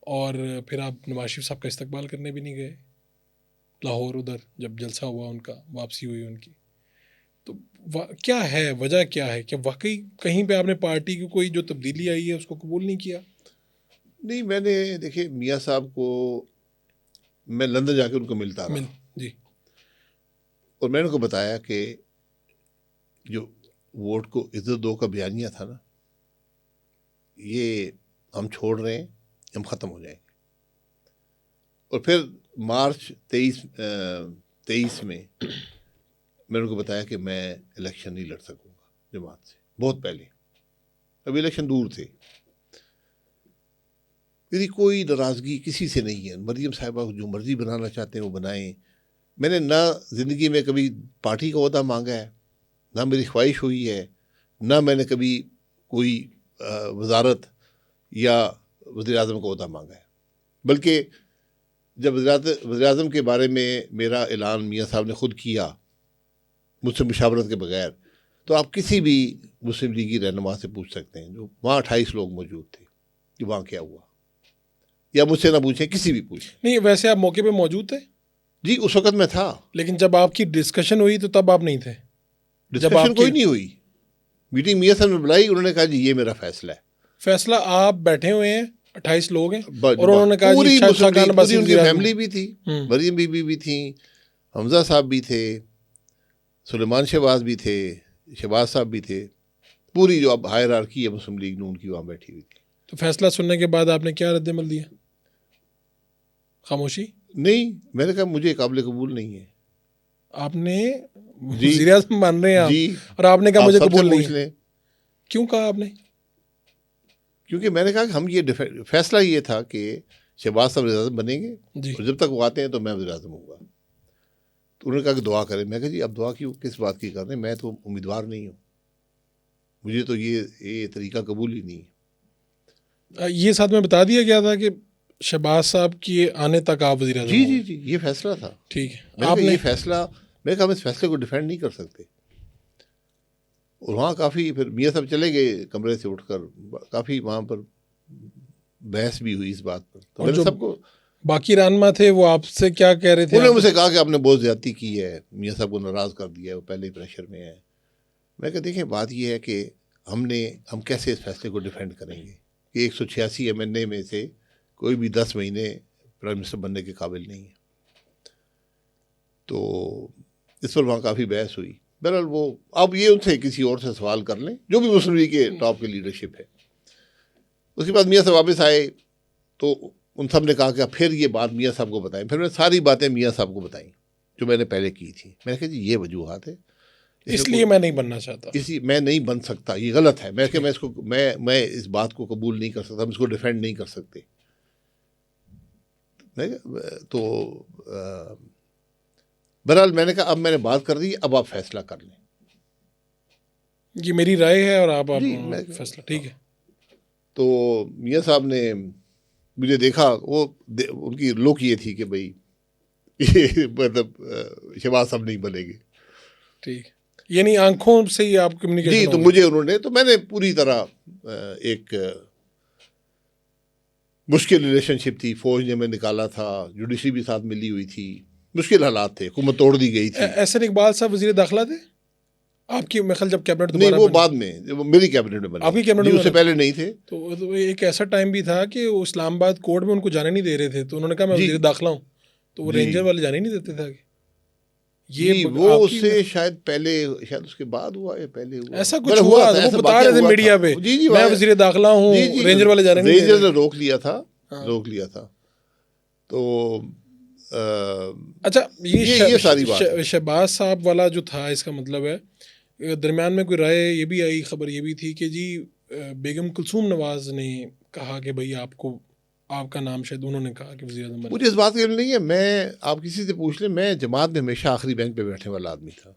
और फिर आप नवाज शरीफ साहब का इस्तकबाल करने भी नहीं गए लाहौर, उधर जब जलसा हुआ उनका, वापसी हुई उनकी। तो क्या है वजह, क्या है, क्या वाकई कहीं पे आपने पार्टी की कोई जो तब्दीली आई है उसको कबूल नहीं किया? नहीं, मैंने देखिए मियाँ साहब को, मैं लंदन जाके उनको मिलता रहा जी, और मैंने उनको बताया कि जो वोट को इज्जत दो का बयानिया था ना, ये हम छोड़ रहे हैं, हम ख़त्म हो जाएंगे। और फिर मार्च 23 में मैंने उनको बताया कि मैं इलेक्शन नहीं लड़ सकूंगा जमात से, बहुत पहले, अभी इलेक्शन दूर थे। मेरी कोई नाराज़गी किसी से नहीं है, मरीम साहिबा को जो मर्ज़ी बनाना चाहते हैं वो बनाएं। मैंने ना ज़िंदगी में कभी पार्टी का ओहदा मांगा है, ना मेरी ख्वाहिश हुई है, ना मैंने कभी कोई वजारत या वज़ीर आज़म का ओहदा मांगा है। बल्कि जब वज़ीर आज़म के बारे में मेरा ऐलान मियाँ साहब ने ख़ुद किया मुझसे मुशावरत के बगैर, तो आप किसी भी मुस्लिम लीगी रहनुमा से पूछ सकते हैं, जो वहाँ 28 लोग मौजूद थे, कि वहाँ क्या हुआ, या मुझसे ना पूछें, किसी भी पूछें। नहीं, वैसे आप मौके पे मौजूद थे? जी, उस वक़्त मैं था। लेकिन जब आपकी डिस्कशन हुई तो तब आप नहीं थे? डिस्कशन कोई नहीं हुई, मीटिंग मियाँ साहब ने बुलाई, उन्होंने कहा जी ये मेरा फ़ैसला है। फैसला आप बैठे हुए हैं 28 लोग हैं और उन्होंने कहा पूरी जी शायद मुस्लिम खाकान लीग, अब्बासी पूरी उनकी वज़ीर-ए-आज़म। फैमिली भी थी, मरीम बीबी भी थी, हमजा साहब भी थे, सुलेमान शहबाज भी थे, शहबाज साहब भी थे, पूरी जो अब हायरार्की है मुस्लिम लीग नून की वहाँ बैठी हुई थी। तो फैसला सुनने के बाद आपने क्या रद्द-ए-अमल दिया? खामोशी? नहीं, मैंने कहा मुझे काबिल कबूल नहीं है। आपने जी वज़ीर-ए-आज़म मान रहे हैं आप जी, और आपने कहा आप मुझे सबसे कबूल नहीं पूछ है। लें, क्यों कहा आपने? क्योंकि मैंने कहा कि हम ये फैसला ये था कि शहबाज साहब वज़ीर-ए-आज़म बनेंगे जी। और जब तक वो आते हैं तो मैं वज़ीर-ए-आज़म हूँगा। तो उन्होंने कहा कि दुआ करें। मैं कहा जी अब दुआ क्यों, किस बात की कर रहे हैं, मैं तो उम्मीदवार नहीं हूँ, मुझे तो ये तरीका कबूल ही नहीं है। ये साथ में बता दिया गया था कि शहबाज साहब के आने तक आप वज़ीर-ए-आज़म जी होंगे। जी जी, ये फैसला था। ठीक है। मैंने कहा आपने ये फैसला, मैंने कहा हम इस फैसले को डिफेंड नहीं कर सकते। और वहाँ काफ़ी फिर मियाँ साहब चले गए कमरे से उठकर, काफ़ी वहाँ पर बहस भी हुई इस बात पर। तो और मैंने जो सबको, बाकी रहनुमा थे वो आपसे क्या कह रहे थे? उन्होंने आप मुझसे कहा कि आपने बहुत ज़्यादती की है, मियाँ साहब को नाराज़ कर दिया है, वो पहले ही प्रेशर में है। मैं कहा देखिए बात ये है कि हम कैसे इस फैसले को डिफेंड करेंगे कि 186 MNA में से कोई भी 10 महीने प्राइम मिनिस्टर बनने के काबिल नहीं है। तो इस पर वहाँ काफ़ी बहस हुई। बहरहाल वो अब ये उनसे किसी और से सवाल कर लें, जो भी मुस्लिम लीग के टॉप की लीडरशिप है। उसके बाद मियाँ साहब वापस आए तो उन सब ने कहा कि अब फिर ये बात मियाँ साहब को बताएं। फिर मैंने सारी बातें मियाँ साहब को बताई जो मैंने पहले की थी। मैंने कहा जी ये वजूहत है, इसलिए मैं नहीं बनना चाहता। मैं नहीं बन सकता, ये गलत है। मैं इस बात को कबूल नहीं कर सकता, हम इसको डिफेंड नहीं कर सकते। तो बहरहाल मैंने कहा अब मैंने बात कर दी, अब आप फैसला कर लें। ये मेरी राय है और आप जी, फैसला। ठीक है। तो मियाँ साहब ने मुझे देखा, उनकी लुक ये थी कि भाई ये मतलब शहबाज साहब नहीं बनेंगे। ठीक, यानी आंखों से ही आप कम्युनिकेशन जी, तो मुझे उन्होंने, तो मैंने पूरी तरह एक मुश्किल रिलेशनशिप थी, फौज ने मैं निकाला था, जुडिशरी भी साथ मिली हुई थी, मुश्किल हालात थे, हुकूमत तोड़ दी गई थी। एहसन इकबाल साहब वज़ीर दाखिला थे आपकी, मेरे ख्याल जब कैबिनेट नहीं, दोबारा वो बनी। बाद में, वो मेरी कैबिनेट में बने। आपकी कैबिनेट जी, में उससे बने। पहले नहीं थे। तो एक ऐसा टाइम भी था कि वो इस्लामाबाद कोर्ट में उनको जाने नहीं दे रहे थे, तो उन्होंने कहा मैं जी। वज़ीर दाखिला हूँ, तो वो जी। रेंजर वाले जाने नहीं देते थे आगे। ये जी, वो आपकी उससे शायद पहले, शायद उसके बाद हुआ या पहले हुआ, ऐसा कुछ मतलब हुआ था, ऐसा वो बता वाकया रहे थे हुआ मीडिया था। पे, जी जी, मैं वज़ीर दाखिला हूँ, जी जी, रेंजर वाले जाने नहीं दे रेंजर रहे। ने रोक लिया था, हाँ। रोक लिया था। तो अच्छा, ये सारी बात है। शहबाज साहब वाला जो था, इसका मतलब है दरमियान में कोई राय ये भी आई, खबर ये भी थी कि जी बेगम कुलसूम नवाज ने कहा कि भाई आपका नाम, शायद उन्होंने कहा कि वज़ीर आज़म बने। मुझे इस बात की नहीं है, मैं, आप किसी से पूछ लें, मैं जमात में हमेशा आखिरी बेंच पे बैठने वाला आदमी था।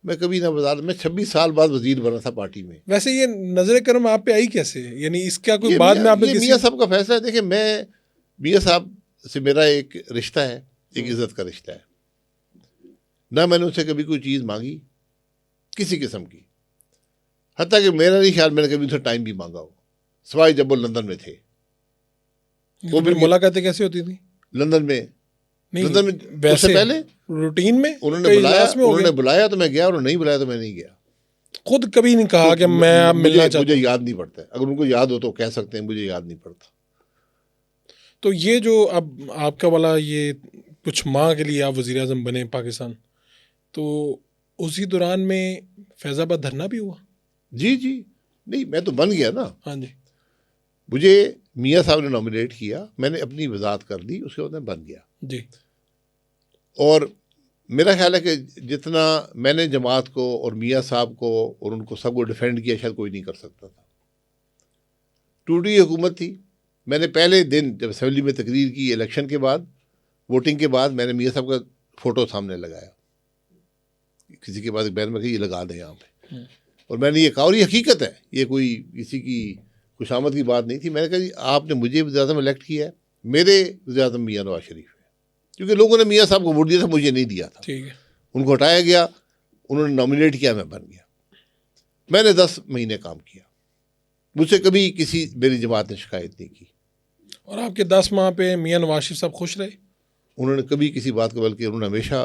मैं कभी ना बाजार में 26 साल बाद वजीर बना था पार्टी में। वैसे ये नजर करम आप पे आई कैसे, यानी इसका कोई ये बाद में आपने ये मियाँ साहब का फैसला है। देखिए, मैं मियाँ साहब से मेरा एक रिश्ता है, एक इज्जत का रिश्ता है। ना मैंने उनसे कभी कोई चीज़ मांगी किसी किस्म की, हत्ता कि मेरा नहीं ख्याल मैंने कभी उनसे टाइम भी मांगा हो, सवाई जब वो लंदन में थे। वो फिर मुलाकातें कैसे होती थी लंदन में? नहीं, लंदन में वैसे उससे पहले रूटीन में उन्होंने बुलाया तो मैं गया, और नहीं बुलाया तो मैं नहीं गया। खुद कभी नहीं कहा तो कि मैं आप मिलना चाहता मुझे हूं। याद नहीं पड़ता है, अगर उनको याद हो तो कह सकते हैं, मुझे याद नहीं पड़ता। तो ये जो अब आपका वाला ये कुछ माह के लिए आप वज़ीर आज़म बने पाकिस्तान, तो उसी दौरान में फैज़ाबाद धरना भी हुआ? जी जी, नहीं मैं तो बन गया ना। हाँ जी। मुझे मियाँ साहब ने नॉमिनेट किया, मैंने अपनी वजाहत कर दी, उसके बाद मैं बन गया जी। और मेरा ख्याल है कि जितना मैंने जमात को और मियाँ साहब को और उनको सबको डिफेंड किया, शायद कोई नहीं कर सकता था। टूटी हुकूमत थी। मैंने पहले दिन जब असेंबली में तकरीर की, इलेक्शन के बाद, वोटिंग के बाद, मैंने मियाँ साहब का फ़ोटो सामने लगाया, किसी के पास एक बैनर में कही ये लगा दें यहाँ पे, और मैंने ये कहा, और ये हकीकत है, ये कोई किसी की खुशामद की बात नहीं थी। मैंने कहा जी आपने मुझे वज़ीर-ए-आज़म इलेक्ट किया है, मेरे वज़ीर-ए-आज़म मियाँ नवाज शरीफ है, क्योंकि लोगों ने मियाँ साहब को वोट दिया था, मुझे नहीं दिया था। ठीक है। उनको हटाया गया, उन्होंने नॉमिनेट किया, मैं बन गया। मैंने 10 महीने काम किया, मुझसे कभी किसी मेरी जमात ने शिकायत नहीं की। और आपके 10 माह पे मियाँ नवाज शरीफ साहब खुश रहे? उन्होंने कभी किसी बात को, बल्कि उन्होंने हमेशा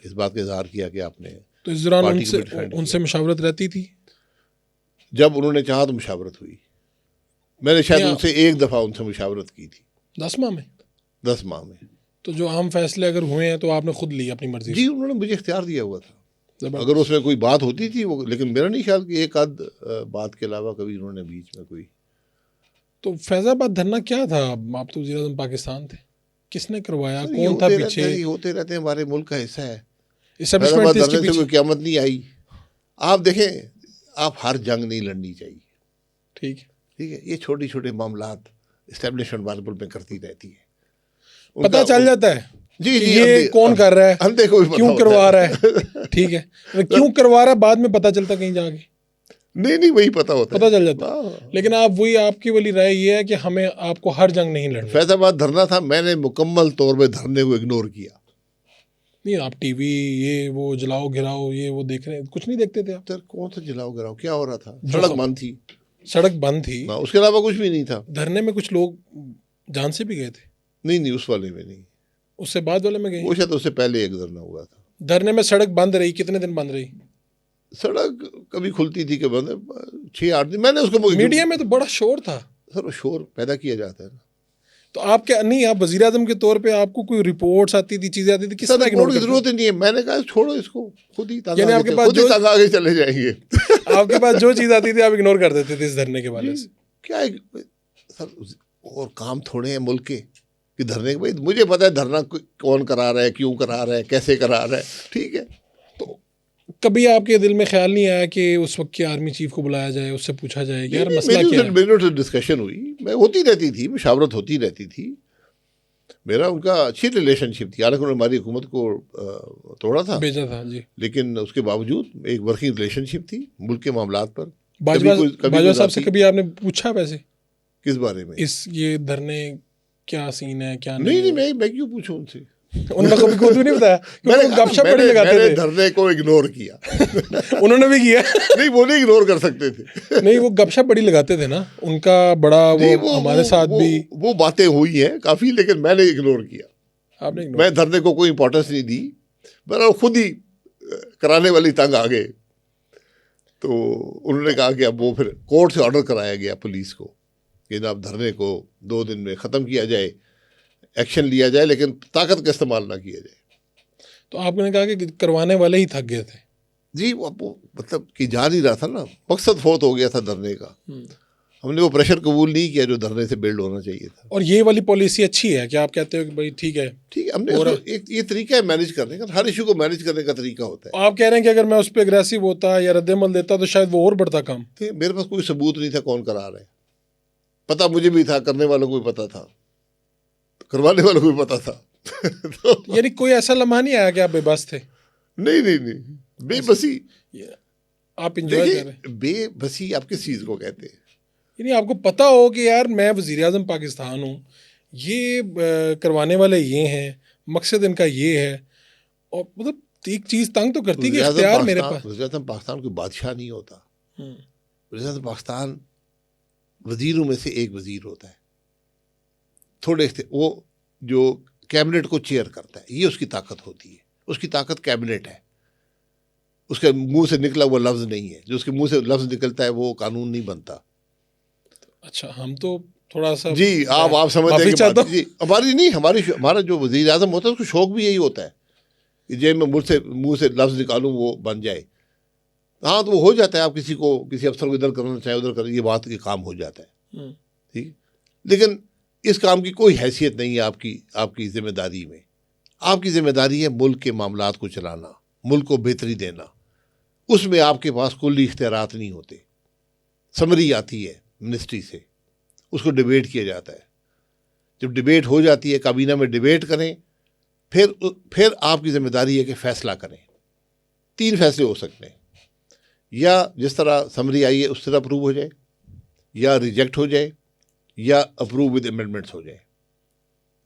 इस बात का इजहार किया कि आपने, तो इस दौरान पार्टी को भी डिफेंड उनसे मुशावरत रहती थी? जब उन्होंने चाहा तो मुशावरत हुई। मैंने शायद या- उनसे एक दफ़ा उनसे मुशावरत की थी 10 माह में? 10 माह में। तो जो अहम फैसले अगर हुए हैं तो आपने खुद ली अपनी मर्जी जी, उन्होंने मुझे इख्तियार दिया हुआ था। जबरदस्त। अगर उसमें कोई बात होती थी वो, लेकिन मेरा नहीं ख्याल कि एक आध बात के अलावा कभी उन्होंने बीच में कोई। तो फैजाबाद धरना क्या था? आप तो वज़ीर आज़म पाकिस्तान थे, किसने करवाया, ये कौन था होते पीछे? रहते हैं, ये होते रहते हैं, हमारे मुल्क का हिस्सा है। इस्टेब्लिशमेंट फैजाबाद थी इसके धरने से कोई पीछे? क़यामत नहीं आई। आप देखें, आप हर जंग नहीं लड़नी चाहिए, ठीक है, ठीक है। ये छोटे छोटे मामलात इस्टेब्लिशमेंट बारबुल में करती रहती है। पता चल जाता है जी कि जी, ये कौन कर रहा है, अंधे को भी पता क्यों होता करवा रहा है। ठीक है, क्यों करवा रहा है बाद में पता चलता कहीं जाके, नहीं वही पता होता पता है। चल जाता। हाँ। लेकिन आप वही, आपकी वाली राय ये है कि हमें आपको हर जंग नहीं लड़नी। फैजाबाद धरना था, मैंने मुकम्मल तौर पे धरने को इग्नोर किया। नहीं, आप टीवी ये वो जलाओ गिराओ ये वो देख रहे हैं, कुछ नहीं देखते थे आप? सर कौन सा जलाओ गिराओ, क्या हो रहा था? जो सड़क बंद थी, सड़क बंद थी, हाँ, उसके अलावा कुछ भी नहीं था। धरने में कुछ लोग जान से भी गए थे? नहीं उस वाले में नहीं, उससे बाद वाले में गए? वो शायद उससे पहले एक धरना हुआ था। धरने में सड़क बंद रही, कितने दिन बंद रही? सड़क कभी खुलती थी, कभी बंद, 6-8 दिन। मैंने उसको मीडिया में तो बड़ा शोर था। सर शोर पैदा किया जाता है ना। तो आप क्या नहीं, आप वजीर आजम के तौर पे आपको कोई रिपोर्ट्स आती थी, चीजें आती थी, किस सर तरह रिपोर्ट की जरूरत ही नहीं है। मैंने कहा छोड़ो इसको, खुद ही तंग यानी आगे आपके पास खुद ही जो- तंग आगे चले जाएंगे। आपके पास जो चीज आती थी आप इग्नोर कर देते थे इस धरने के वाले से? क्या है सर, और काम थोड़े हैं मुल्क के कि धरने के। भाई मुझे पता है धरना कौन करा रहा है, क्यों करा रहा है, कैसे करा रहा है, ठीक है। तो कभी आपके दिल में ख्याल नहीं आया कि उस वक्त के आर्मी चीफ को बुलाया जाए, उससे पूछा जाए कि यार मसला क्या है? मेरी उससे डिस्कशन हुई, मैं होती रहती थी, मुशावरत होती रहती थी, मेरा उनका अच्छी रिलेशनशिप थी। हालांकि उन्होंने हमारी हुकूमत को तोड़ा था, भेजा था जी, लेकिन उसके बावजूद एक वर्किंग रिलेशनशिप थी मुल्क के मामलात पर। बाजवा कभी साहब से कभी आपने पूछा वैसे किस बारे में? इस ये धरने क्या सीन है क्या नहीं नहीं? मैं क्यों पूछूं उनसे? उन्होंने कभी खुद भी नहीं बताया? मैंने गपशप बड़ी लगाते मैंने थे। धरने को इग्नोर किया। उन्होंने भी किया। नहीं वो नहीं इग्नोर कर सकते थे। नहीं, वो गपशप बड़ी लगाते थे ना, उनका बड़ा वो हमारे साथ भी वो बातें हुई हैं काफी, लेकिन मैंने इग्नोर किया। आपने ignore मैं धरने को कोई इंपॉर्टेंस नहीं दी, पर खुद ही कराने वाली तंग आ गए। तो उन्होंने कहा कि अब वो फिर कोर्ट से ऑर्डर कराया गया पुलिस को कि जनाब धरने को 2 दिन में ख़त्म किया जाए, एक्शन लिया जाए, लेकिन ताकत का इस्तेमाल ना किया जाए। तो आपने कहा कि करवाने वाले ही थक गए थे। जी वो मतलब कि जा नहीं रहा था ना, मकसद फोत हो गया था धरने का। हमने वो प्रेशर कबूल नहीं किया जो धरने से बिल्ड होना चाहिए था। और ये वाली पॉलिसी अच्छी है कि आप कहते हो कि भाई ठीक है? ठीक है, हमने उसको एक ये तरीका है मैनेज करने का, हर इशू को मैनेज करने का तरीका होता है। आप कह रहे हैं कि अगर मैं उस पर अग्रेसिव होता या रद्दमल देता तो शायद वो और बढ़ता काम। मेरे पास कोई सबूत नहीं था कौन करा रहा है, पता मुझे भी था, करने वालों को भी पता था, करवाने वालों को भी पता था। तो यानी कोई ऐसा लम्हा नहीं आया कि आप बेबस थे? नहीं बेबसी, आप इंजॉय कर रहे हैं? देखिए बेबसी आप किस चीज़ को कहते हैं? यानी आपको पता हो कि यार मैं वज़ीर आज़म पाकिस्तान हूँ, ये करवाने वाले ये हैं, मकसद इनका ये है, और मतलब एक चीज़ तंग तो करती है कि इख्तियार मेरे पास। वज़ीर आज़म पाकिस्तान कोई बादशाह नहीं होता। हम्म। वज़ीर आज़म पाकिस्तान वज़ीरों में से एक वज़ीर होता है। थोड़े वो जो कैबिनेट को चेयर करता है, ये उसकी ताकत होती है। उसकी ताकत कैबिनेट है, उसके मुंह से निकला हुआ लफ्ज़ नहीं है। जो उसके मुंह से लफ्ज़ निकलता है वो कानून नहीं बनता। अच्छा, हम तो थोड़ा सा जी आप समझते हैं कि जी हमारी नहीं, हमारा जो वज़ीर आज़म होता है उसको शौक भी यही होता है कि जे मैं मुंह से लफ्ज़ निकालूं वो बन जाए। हाँ तो वो हो जाता है, आप किसी अफसर को इधर करना चाहे उधर कर, ये बात के काम हो जाता है, ठीक। लेकिन इस काम की कोई हैसियत नहीं है आपकी जिम्मेदारी में। आपकी जिम्मेदारी है मुल्क के मामलात को चलाना, मुल्क को बेहतरी देना। उसमें आपके पास कुल्ली इख्तियारात नहीं होते। समरी आती है मिनिस्ट्री से, उसको डिबेट किया जाता है। जब डिबेट हो जाती है, काबीना में डिबेट करें, फिर आपकी जिम्मेदारी है कि फ़ैसला करें। 3 फैसले हो सकते हैं, या जिस तरह समरी आई है उस तरह अप्रूव हो जाए, या रिजेक्ट हो जाए, या अप्रूव विद अमेंडमेंट्स हो जाए।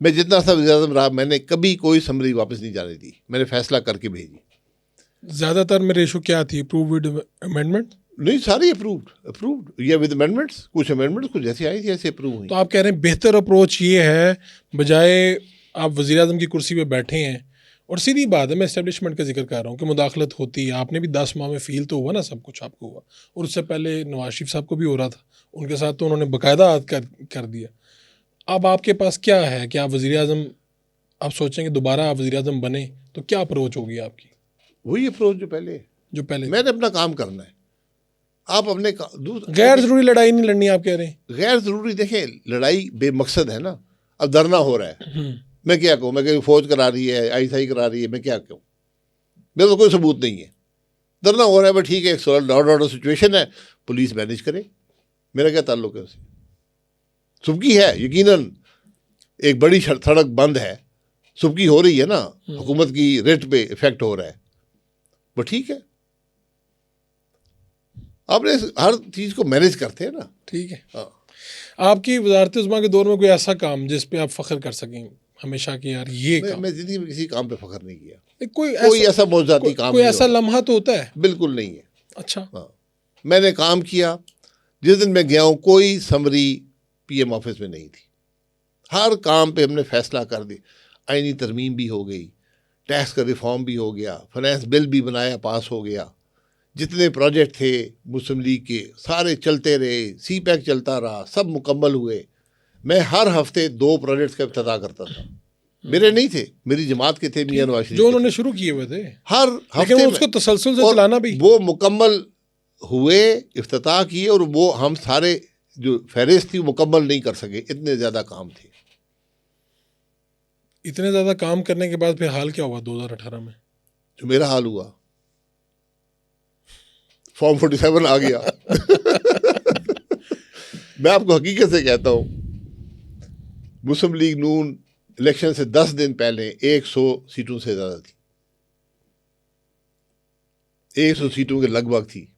मैं जितना सा वज़ीर आज़म रहा, मैंने कभी कोई समरी वापस नहीं जाने दी, मैंने फैसला करके भेजी। ज़्यादातर में रेशो क्या थी? Approve with amendment? नहीं, सारी अप्रूव्ड या विद अमेंडमेंट्स। कुछ अमेंडमेंट्स कुछ जैसे आई थी ऐसे अप्रूव हुई। तो आप कह रहे हैं बेहतर अप्रोच ये है, बजाय आप वज़ीर आज़म की कुर्सी पे बैठे हैं और सीधी बात है, मैं इस्टेब्लिशमेंट का जिक्र कर रहा हूँ कि मुदाखलत होती है, आपने भी 10 माह में फील तो हुआ ना, सब कुछ आपको हुआ, और उससे पहले नवाज शरीफ साहब को भी हो रहा था, उनके साथ तो उन्होंने बाकायदा आद कर दिया। अब आपके पास क्या है कि आप वज़ीर आज़म, आप सोचेंगे दोबारा आप वज़ीर आज़म बने तो क्या अप्रोच होगी आपकी? वही अप्रोच जो पहले मैंने अपना काम करना है। आप अपने गैर ज़रूरी लड़ाई नहीं लड़नी, आप कह रहे हैं? गैर ज़रूरी, देखें लड़ाई बेमकसद है ना। अब धरना हो रहा है, मैं क्या कहूँ, मैं कहीं फौज करा रही है, ISI करा रही है, मैं क्या कहूँ, मेरे तो कोई सबूत नहीं है। धरना हो रहा है, बस ठीक है, एक लॉ एंड ऑर्डर सिचुएशन है, पुलिस मैनेज करे, मेरा क्या ताल्लुक है उससे। सुबकी है, यकीनन एक बड़ी सड़क बंद है, सुबकी हो रही है ना, हुकूमत की रेट पे इफेक्ट हो रहा है, वो ठीक है, आपने हर चीज़ को मैनेज करते हैं ना। ठीक है। हाँ। आपकी वज़ारत उज़्मा के दौर में कोई ऐसा काम जिस पे आप फ़ख्र कर सकें हमेशा कि यार ये काम? मैं ज़िंदगी में किसी काम पे फ़ख्र नहीं किया। कोई ऐसा मौजूदाती काम कोई नहीं ऐसा होता। लम्हा तो होता है? बिल्कुल नहीं है। अच्छा। हाँ, मैंने काम किया, जिस दिन मैं गया हूँ कोई समरी PM ऑफिस में नहीं थी, हर काम पे हमने फैसला कर दिया, आईनी तरमीम भी हो गई, टैक्स का रिफॉर्म भी हो गया, फाइनेंस बिल भी बनाया, पास हो गया, जितने प्रोजेक्ट थे मुस्लिम लीग के सारे चलते रहे, CPAC चलता रहा, सब मुकम्मल हुए। मैं हर हफ्ते 2 प्रोजेक्ट्स का इफ्तिताह करता था, मेरे नहीं थे, मेरी जमात के थे, मियां नवाज शरीफ जो उन्होंने शुरू किए हुए थे, हर हफ्ते लेकिन उसको तसलसल से चलाना भी। वो मुकम्मल हुए, इफ्तिताह किए, और वो हम सारे जो फहरिस्त थी मुकम्मल नहीं कर सके, इतने ज़्यादा काम थे। इतने ज़्यादा काम करने के बाद फिर हाल क्या हुआ 2018 में? जो मेरा हाल हुआ, फॉर्म 47 आ गया। मैं आपको हकीकत से कहता हूँ, मुस्लिम लीग नून इलेक्शन से 10 दिन पहले 100 सीटों से ज़्यादा थी, 100 सीटों के लगभग थी।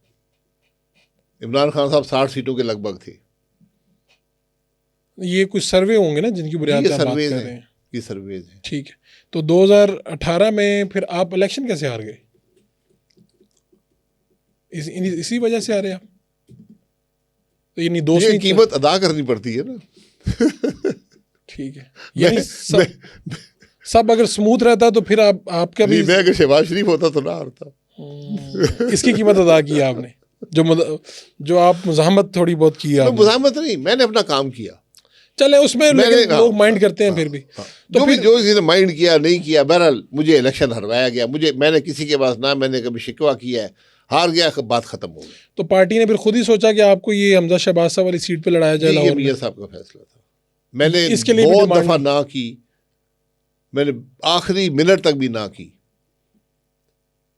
इमरान खान साहब 60 सीटों के लगभग थे। ये कुछ सर्वे होंगे ना जिनकी बुनियाद पर आप बात कर रहे हैं? ये सर्वेज हैं। ठीक है, तो 2018 में फिर आप इलेक्शन कैसे हार गए? इसी वजह से हारे आप? तो यानी दोस्त ये कीमत अदा करनी पड़ती है ना। ठीक है, यानी सब अगर स्मूथ रहता तो फिर आपका भी। मैं अगर शहबाज शरीफ होता तो ना हारता। इसकी कीमत अदा की आपने, जो आप मुज़ाहमत थोड़ी बहुत की है। मुज़ाहमत नहीं, मैंने अपना काम किया। चले उसमें लेकिन लोग माइंड करते हैं फिर भी। तो फिर जो किसी ने माइंड किया नहीं किया, बहरहाल मुझे इलेक्शन हरवाया गया, मैंने किसी के पास ना मैंने कभी शिकवा किया है, हार गया, बात खत्म हो गई। तो पार्टी ने फिर खुद ही सोचा कि आपको ये हमजा शहबाज साहब वाली सीट पे लड़ाया जाए? ये मियां साहब का फैसला था, मैंने इसके लिए बहुत दफा ना की, मैंने आखिरी मिनट तक भी ना की।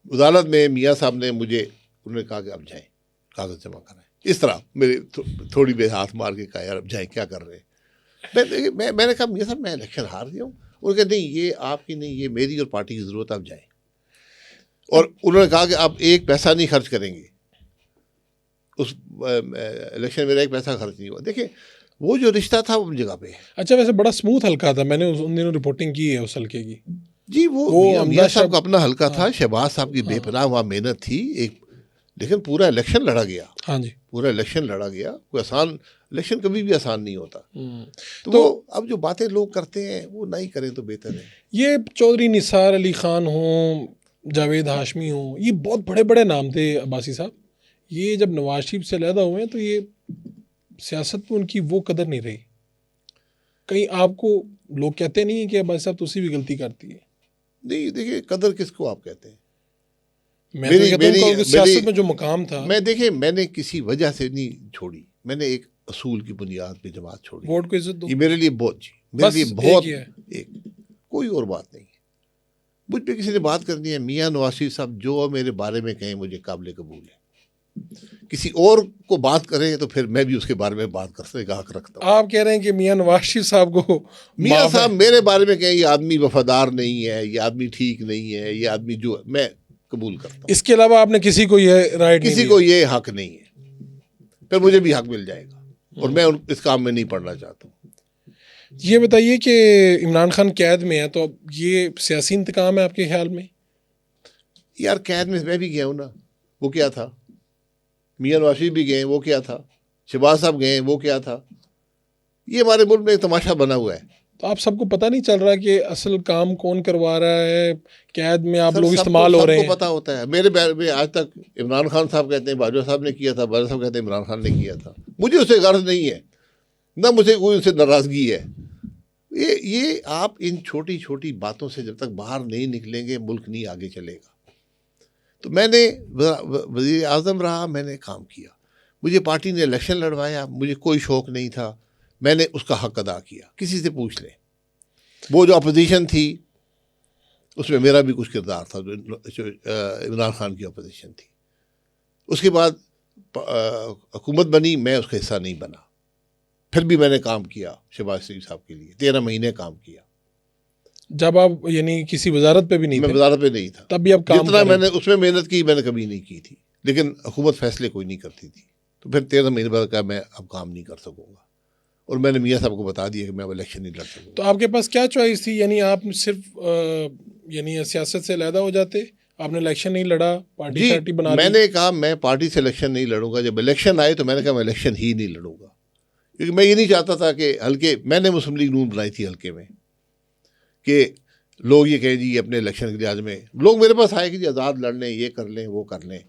अदालत में मियां साहब ने उन्होंने कहा कि अब जाएं, कागज जमा कराएं, इस तरह मेरे थोड़ी देर हाथ मार के कहा यार अब जाएं, क्या कर रहे हैं। मैंने कहा मियां साहब मैं इलेक्शन हार गया हूँ। उन्होंने कहा नहीं, ये आपकी नहीं, ये मेरी और पार्टी की ज़रूरत, आप जाएं। और उन्होंने कहा कि आप एक पैसा नहीं खर्च करेंगे। उस इलेक्शन में एक पैसा खर्च नहीं हुआ। देखिए वो जो रिश्ता था वो जगह पे है। अच्छा, वैसे बड़ा स्मूथ हल्का था, मैंने उन दिनों रिपोर्टिंग की है उस हल्के की। जी, वो मियां साहब का अपना हल्का था, शहबाज साहब की बेपनाह वहाँ मेहनत थी एक, लेकिन पूरा इलेक्शन लड़ा गया। हाँ जी, पूरा इलेक्शन लड़ा गया, कोई आसान इलेक्शन कभी भी आसान नहीं होता। तो अब जो बातें लोग करते हैं वो नहीं करें तो बेहतर है। ये चौधरी निसार अली खान हो, जावेद हाशमी हो, ये बहुत बड़े बड़े नाम थे अब्बासी साहब। ये जब नवाज शरीफ से अलहदा हुए तो ये सियासत में उनकी वो कदर नहीं रही। कहीं आपको लोग कहते नहीं है कि अब्बासी साहब तुसी भी गलती करती है? नहीं, देखिए कदर किसको आप कहते हैं? मैं तो कहता हूँ सियासत में जो मुकाम था। मैंने किसी वजह से नहीं छोड़ी, मैंने एक असूल की बुनियाद पे जमात छोड़ी। वोट को इज्जत दो, ये मेरे लिए बहुत एक कोई और बात नहीं है। मुझ पे किसी ने बात करनी है, मियां नवाज शरीफ साहब जो मेरे बारे में कहें मुझे काबिल कबूल है। किसी और को बात करें तो फिर मैं भी उसके बारे में बात करने का हक रखता हूँ। आप कह रहे हैं कि मियां नवाज शरीफ साहब को, मियां साहब मेरे बारे में कहें ये आदमी वफादार नहीं है, ये आदमी ठीक नहीं है, ये आदमी जो, मैं कबूल करता हूँ। इसके अलावा आपने किसी को ये राइट, किसी को ये हक नहीं है, फिर मुझे भी हक मिल जाएगा और मैं इस काम में नहीं पढ़ना चाहता हूँ। ये बताइए कि इमरान खान कैद में है, तो अब ये सियासी इंतकाम है आपके ख्याल में? यार कैद में मैं भी गया हूँ ना, वो क्या था? मियां नवाज शरीफ भी गए, वो क्या था? शहबाज साहब गए, वो क्या था? ये हमारे मुल्क में एक तमाशा बना हुआ है। तो आप सबको पता नहीं चल रहा कि असल काम कौन करवा रहा है, कैद में आप सर, लोग सबको इस्तेमाल हो रहे सबको हैं। पता होता है। मेरे बारे में आज तक इमरान खान साहब कहते हैं बाजवा साहब ने किया था, बाजवा साहब कहते हैं इमरान खान ने किया था। मुझे उससे गर्ज नहीं है, ना मुझे कोई उससे नाराज़गी है। ये आप इन छोटी छोटी बातों से जब तक बाहर नहीं निकलेंगे मुल्क नहीं आगे चलेगा। तो मैंने वज़ीर आज़म रहा, मैंने काम किया, मुझे पार्टी ने इलेक्शन लड़वाया, मुझे कोई शौक़ नहीं था, मैंने उसका हक अदा किया। किसी से पूछ लें, वो जो अपोजिशन थी उसमें मेरा भी कुछ किरदार था, जो इमरान खान की अपोजिशन थी। उसके बाद हुकूमत बनी, मैं उसका हिस्सा नहीं बना, फिर भी मैंने काम किया शहबाज शरीफ साहब के लिए, 13 महीने काम किया। जब आप यानी किसी वजारत पे भी नहीं मैं थे? वजारत पे नहीं था, तब भी आप काम जितना कर रहे मैंने उसमें मेहनत की मैंने कभी नहीं की थी, लेकिन हुकूमत फैसले कोई नहीं करती थी। तो फिर 13 महीने बाद कहा मैं अब काम नहीं कर सकूँगा, और मैंने मियाँ साहब को बता दिया कि मैं अब इलेक्शन नहीं लड़ सकूँगा। तो आपके पास क्या चॉइस थी? यानी आप सिर्फ यानी सियासत से अलहदा हो जाते, आपने इलेक्शन नहीं लड़ा, पार्टी शार्टी बना ली? मैंने कहा मैं पार्टी से इलेक्शन नहीं लड़ूंगा। जब इलेक्शन आए तो मैंने कहा मैं इलेक्शन ही नहीं लड़ूंगा, क्योंकि मैं ये नहीं चाहता था कि हल्के, मैंने मुस्लिम लीग नून बनाई थी हल्के में, कि लोग ये कहें जी अपने इलेक्शन के लिहाज में लोग मेरे पास आए कि जी आज़ाद लड़ लें, ये कर लें, वो कर लें।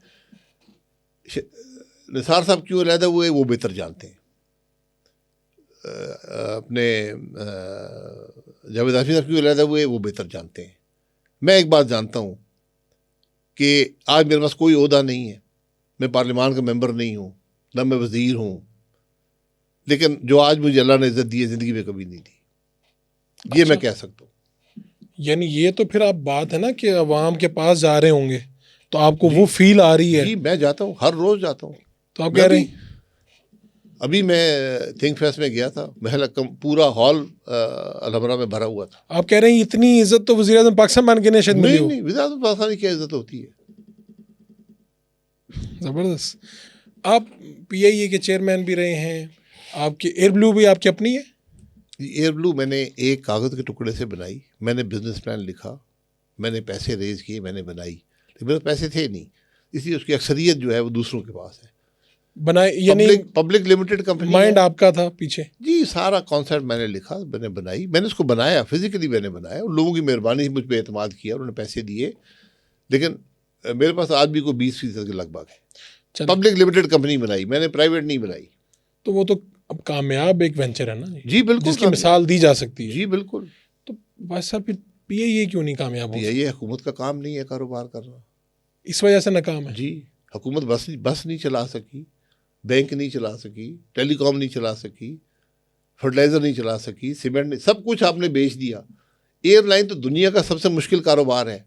निसार साहब क्यों अलहदा हुए वो बेहतर जानते हैं, अपने जावेद आसिफ साहब क्यों अलहदा हुए वो बेहतर जानते हैं। मैं एक बात जानता हूँ कि आज मेरे पास कोई ओहदा नहीं है, मैं पार्लियामान का मेंबर नहीं हूँ, ना मैं वज़ीर हूँ, लेकिन जो आज मुझे अल्लाह ने इज़्ज़त दी है ज़िंदगी में कभी नहीं दी। ये मैं कह सकता हूँ। यानी ये तो फिर आप बात है ना कि अवाम के पास जा रहे होंगे तो आपको वो फील आ रही है। जी मैं जाता हूँ, हर रोज़ जाता हूँ। तो आप कह रहे हैं अभी मैं थिंक फेस्ट में गया था, महल पूरा हॉल अलहमरा में भरा हुआ था। आप कह रहे हैं इतनी इज्जत तो वज़ीर आज़म पाकिस्तान बन के शायद मिली हो? नहीं, वज़ीर आज़म पाकिस्तान की क्या इज्जत होती है। ज़बरदस्त। आप PIA के चेयरमैन भी रहे हैं, आपकी एयर ब्लू भी आपकी अपनी है? एयर ब्लू मैंने एक कागज़ के टुकड़े से बनाई, मैंने बिजनेस प्लान लिखा, मैंने पैसे रेज किए, मैंने बनाई, लेकिन मेरे पैसे थे नहीं, इसलिए उसकी अक्सरियत जो है वो दूसरों के पास है। बनाए यानी पब्लिक लिमिटेड कंपनी माइंड आपका था पीछे? जी, सारा कॉन्सेप्ट मैंने लिखा, मैंने बनाई, मैंने उसको बनाया, फिजिकली मैंने बनाया, उन लोगों की मेहरबानी मुझ पर एतमाद किया, उन्होंने पैसे दिए, लेकिन मेरे पास आज भी कोई 20% के लगभग है। पब्लिक लिमिटेड कंपनी बनाई मैंने, प्राइवेट नहीं बनाई। तो वो तो अब कामयाब एक वेंचर है ना जी बिल्कुल, जिसकी मिसाल दी जा सकती है। जी बिल्कुल। तो भाई साहब फिर PIA क्यों नहीं कामयाब हो? PIA हुकूमत का काम नहीं है कारोबार करना, इस वजह से नाकाम है। जी हुकूमत बस नहीं चला सकी, बैंक नहीं चला सकी, टेलीकॉम नहीं चला सकी, फर्टिलाइज़र नहीं चला सकी, सीमेंट नहीं, सब कुछ आपने बेच दिया। एयरलाइन तो दुनिया का सबसे मुश्किल कारोबार है।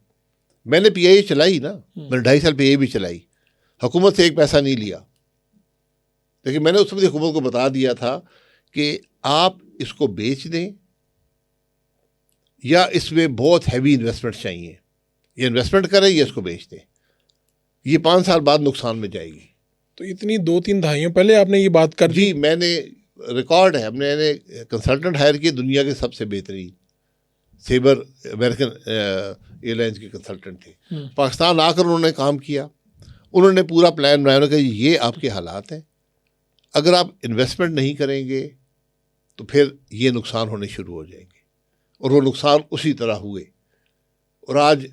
मैंने PIA चलाई ना, मैंने 2.5 साल PIA भी चलाई, हुकूमत से एक पैसा नहीं लिया, लेकिन मैंने उस वक्त हुकूमत को बता दिया था कि आप इसको बेच दें या इसमें बहुत हैवी इन्वेस्टमेंट चाहिए, ये इन्वेस्टमेंट करें या इसको बेच दें, ये 5 साल बाद नुकसान में जाएगी। तो इतनी 2-3 दहाइयों पहले आपने ये बात कर दी? जी मैंने रिकॉर्ड है, मैंने कंसल्टेंट हायर किए, दुनिया के सबसे बेहतरीन सेबर अमेरिकन एयरलाइंस के कंसल्टेंट थे, पाकिस्तान आकर उन्होंने काम किया, उन्होंने पूरा प्लान बनाया, उन्होंने कहा ये आपके हालात हैं, अगर आप इन्वेस्टमेंट नहीं करेंगे तो फिर ये नुकसान होने शुरू हो जाएंगे, और वो नुकसान उसी तरह हुए। और आज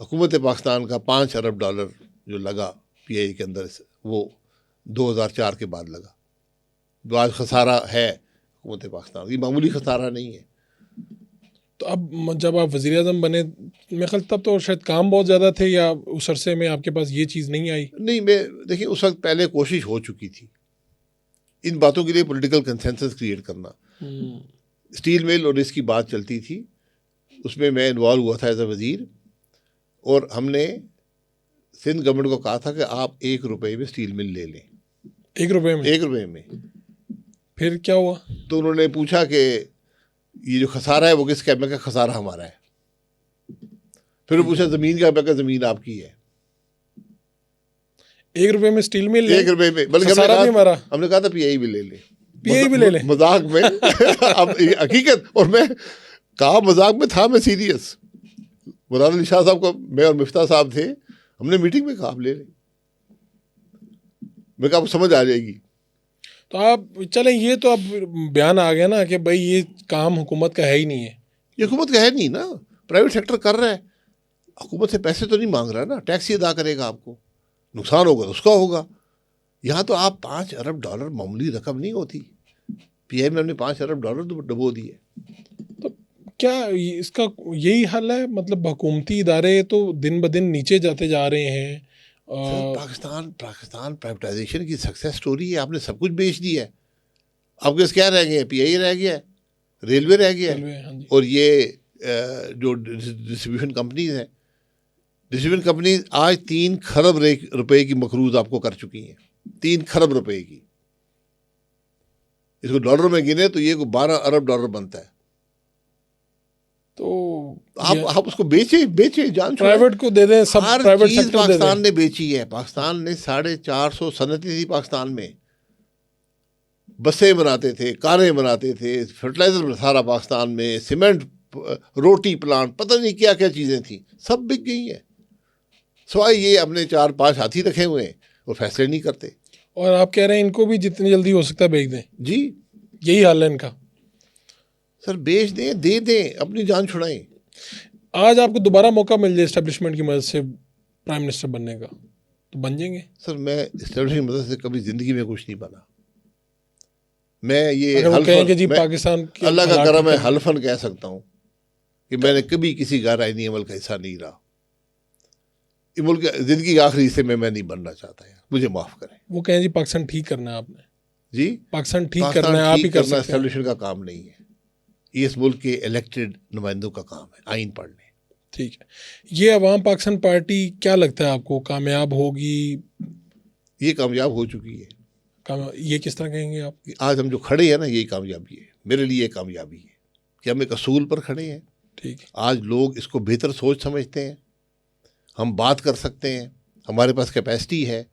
हुकूमत पाकिस्तान का $5 अरब जो लगा PIA के अंदर, वो 2004 के बाद लगा, जो आज खसारा है हुकूमत पाकिस्तान, ये मामूली खसारा नहीं है। तो अब जब आप वज़ीर आज़म बने, मेरे ख्याल तब तो शायद काम बहुत ज़्यादा थे, या उस अरसे में आपके पास ये चीज़ नहीं आई? नहीं, मैं देखिए उस वक्त पहले कोशिश हो चुकी थी इन बातों के लिए पॉलिटिकल कंसेंसस क्रिएट करना। स्टील मिल और इसकी बात चलती थी, उसमें मैं इन्वॉल्व हुआ था एज अ वज़ीर, और हमने सिंध गवर्नमेंट को कहा था कि आप ₹1 में स्टील मिल ले लें। ₹1 में? ₹1 में। फिर क्या हुआ? तो उन्होंने पूछा कि ये जो खसारा है वो किसका है? मैं कहा खसारा हमारा है। फिर पूछा ज़मीन का? मैं कहा ज़मीन आपकी है। ₹1 में स्टील मिल? ₹1 में, बल्कि हमने कहा था PIA भी ले ले, PIA भी ले ले, मजाक में। अब हकीकत, और मैं कहा मजाक में था, मैं सीरियस। मुराद अली शाह साहब को, मैं और मिफ्ता साहब थे, हमने मीटिंग में कहा आप ले लें, मैं कहा आपको समझ आ जाएगी। तो आप चलें, ये तो अब बयान आ गया ना कि भाई ये काम हुकूमत का है ही नहीं है। ये हुकूमत का है नहीं ना, प्राइवेट सेक्टर कर रहा है, हुकूमत से पैसे तो नहीं मांग रहा ना, टैक्स ही अदा करेगा, आपको नुकसान होगा तो उसका होगा। यहाँ तो आप $5 अरब मामूली रकम नहीं होती, पीएम ने $5 अरब तो डबो दिए। तो क्या इसका यही हल है? मतलब हुकूमती इदारे तो दिन ब दिन नीचे जाते जा रहे हैं। सर, पाकिस्तान प्राइवेटाइजेशन की सक्सेस स्टोरी है, आपने सब कुछ बेच दिया है। आपके पास क्या रह गया है? पीआई रह गया है, रेलवे रह गया है, हाँ जी। और ये जो डिस्ट्रीब्यूशन कंपनीज हैं, डिस्ट्रीब्यूशन कंपनीज आज 3 खरब रुपए की मकरूज आपको कर चुकी हैं, 3 खरब रुपए की। इसको डॉलर में गिने तो ये को $12 अरब बनता है। तो आप उसको बेचे जान प्राइवेट को दे दें, सब हर प्राइवेट चीज सेक्टर पाकिस्तान ने बेची है। पाकिस्तान ने 450 सनतें थी पाकिस्तान में, बसें बनाते थे, कारें बनाते थे, फर्टिलाइजर सारा पाकिस्तान में, सीमेंट, रोटी प्लांट, पता नहीं क्या क्या चीज़ें थी, सब बिक गई हैं। सवाई ये अपने 4-5 हाथी रखे हुए हैं और फैसले नहीं करते। और आप कह रहे हैं इनको भी जितनी जल्दी हो सकता है बेच दें? जी, यही हाल है इनका। सर बेच दें, दे दें, अपनी जान छुड़ाएं। आज आपको दोबारा मौका मिल जाए इस्टेब्लिशमेंट की मदद से प्राइम मिनिस्टर बनने का, तो बन जाएंगे? सर मैं इस्टेब्लिशमेंट की मदद से कभी ज़िंदगी में कुछ नहीं बना। मैं ये अगर वो कहें कि जी मैं पाकिस्तान के अल्लाह का हालात करम है, ठीक हल्फन कह सकता हूँ कि मैंने कभी किसी गैर आईनी अमल का हिस्सा नहीं रहा। ये मुल्क ज़िंदगी के आखिरी हिस्से में मैं नहीं बनना चाहता यार, मुझे माफ़ करें। वो कहें जी पाकिस्तान ठीक करना है आपने, जी, पाकिस्तान ठीक करना है, आप ही कर सकते हैं। एस्टेब्लिशमेंट का काम नहीं है, ये इस मुल्क के इलेक्टेड नुमाइंदों का काम है, आइन पढ़ने। ठीक है, ये अवाम पाकिस्तान पार्टी क्या लगता है आपको कामयाब होगी? ये कामयाब हो चुकी है। ये किस तरह कहेंगे आप? आज हम जो खड़े हैं ना, यही कामयाबी है मेरे लिए। ये कामयाबी है कि हम एक असूल पर खड़े हैं। ठीक है, आज लोग इसको बेहतर सोच समझते हैं, हम बात कर सकते हैं, हमारे पास कैपेसिटी है,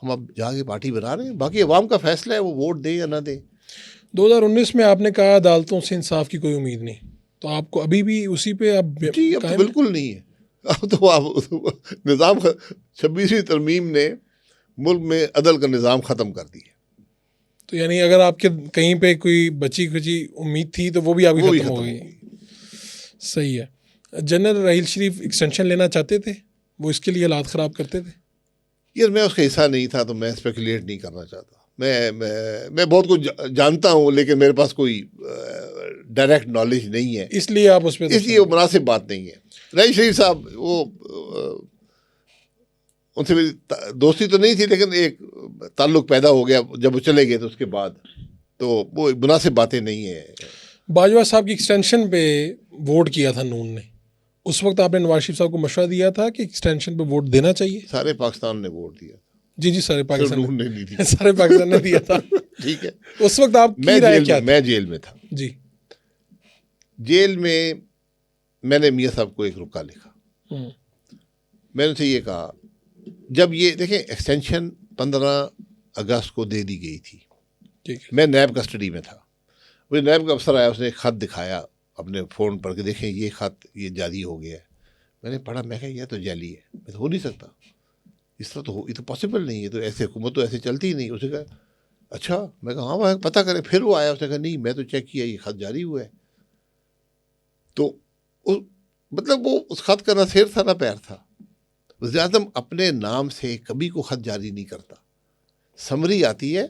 हम अब जाके पार्टी बना रहे हैं। बाकी अवाम का फैसला है, वो वोट दे या ना दे। 2019 में आपने कहा अदालतों से इंसाफ की कोई उम्मीद नहीं, तो आपको अभी भी उसी पे अब जी, अब तो बिल्कुल नहीं है। अब तो आप निज़ाम 26वीं तरमीम ने मुल्क में अदल का निज़ाम ख़त्म कर दिया। तो यानी अगर आपके कहीं पे कोई बची खुची उम्मीद थी तो वो भी आपकी खत्म हो गई। सही है। जनरल राहील शरीफ एक्सटेंशन लेना चाहते थे, वो इसके लिए हालात ख़राब करते थे? यार मैं उसका हिस्सा नहीं था, तो मैं स्पेकुलेट नहीं करना चाहता। मैं बहुत कुछ जानता हूँ, लेकिन मेरे पास कोई डायरेक्ट नॉलेज नहीं है, इसलिए आप उस पर, इसलिए वो मुनासिब बात नहीं है। राहील शरीफ साहब, वो उनसे मेरी दोस्ती तो नहीं थी, लेकिन एक ताल्लुक पैदा हो गया जब वो चले गए, तो उसके बाद तो वो मुनासिब बातें नहीं है। बाजवा साहब की एक्सटेंशन पे वोट किया था नून ने, उस वक्त आपने नवाज शरीफ साहब को मशवरा दिया था कि एक्सटेंशन पे वोट देना चाहिए? सारे पाकिस्तान ने वोट दिया। जी जी, सारे पाकिस्तान ने नहीं दिया। सारे पाकिस्तान ने दिया था। ठीक है, उस वक्त आपकी राय क्या थी? मैं जेल में था जी। जेल में मैंने मियाँ साहब को एक रुका लिखा। मैंने उनसे ये कहा, जब ये देखें एक्सटेंशन 15 अगस्त को दे दी गई थी, ठीक है, मैं नैब कस्टडी में था। मुझे नैब का अफसर आया, उसने एक ख़त दिखाया अपने फ़ोन पर कि देखें ये ख़त ये जारी हो गया है। मैंने पढ़ा, मैं कहा यह तो जाली है, मैं तो हो नहीं सकता, इस तरह तो हो, ये तो पॉसिबल नहीं है, तो ऐसे हुकूमत तो ऐसे चलती ही नहीं। उसने कहा अच्छा, मैं कहा हाँ मैं पता करें। फिर वो आया, उसने कहा नहीं मैं तो चेक किया, ये ख़त जारी हुआ है। तो मतलब वो उस ख़त का ना सिर था ना पैर था। वज़ीर आज़म अपने नाम से कभी को ख़त जारी नहीं करता। समरी आती है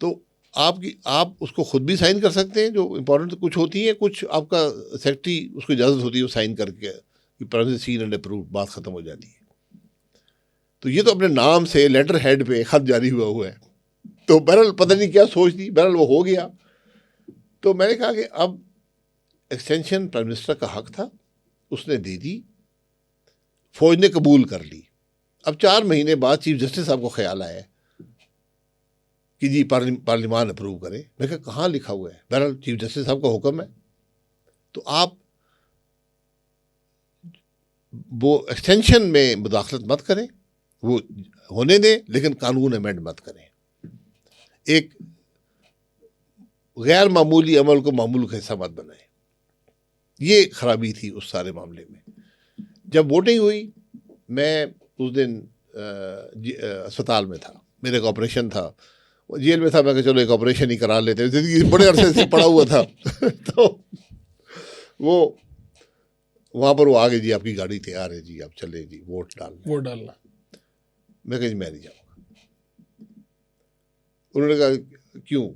तो आप उसको खुद भी साइन कर सकते हैं, जो इम्पोर्टेंट कुछ होती है, कुछ आपका सेक्रेटरी उसको इजाज़त होती है वो साइन करके कि प्राइम सीन एंड अप्रूव, बात ख़त्म हो जाती है। तो ये तो अपने नाम से लेटर हेड पे ख़त जारी हुआ है। तो बहरहाल पता नहीं क्या सोच दी, बहरहाल वो हो गया। तो मैंने कहा कि अब एक्सटेंशन प्राइम मिनिस्टर का हक था, उसने दे दी, फौज ने कबूल कर ली। अब 4 महीने बाद चीफ जस्टिस साहब को ख्याल आया कि जी पार्लियामान अप्रूव करे। मैं कहा कहाँ लिखा हुआ है? बहरहाल चीफ जस्टिस साहब का हुक्म है, तो आप वो एक्सटेंशन में मुदाखलत मत करें, वो होने दें, लेकिन कानून अमेंड मत करें। एक गैर मामूली अमल को मामूल का हिस्सा मत बनाएं। ये खराबी थी उस सारे मामले में। जब वोटिंग हुई, मैं उस दिन अस्पताल में था, मेरे का ऑपरेशन था। जेल में था, मैं कहा चलो एक ऑपरेशन ही करा लेते हैं, जिंदगी बड़े अरसे से पड़ा हुआ था। तो वो वहाँ पर वो आ गए, जी आपकी गाड़ी तैयार है जी, आप चले जी वोट डालना। मैं कहा जी मैं नहीं जाऊँगा। उन्होंने कहा क्यों?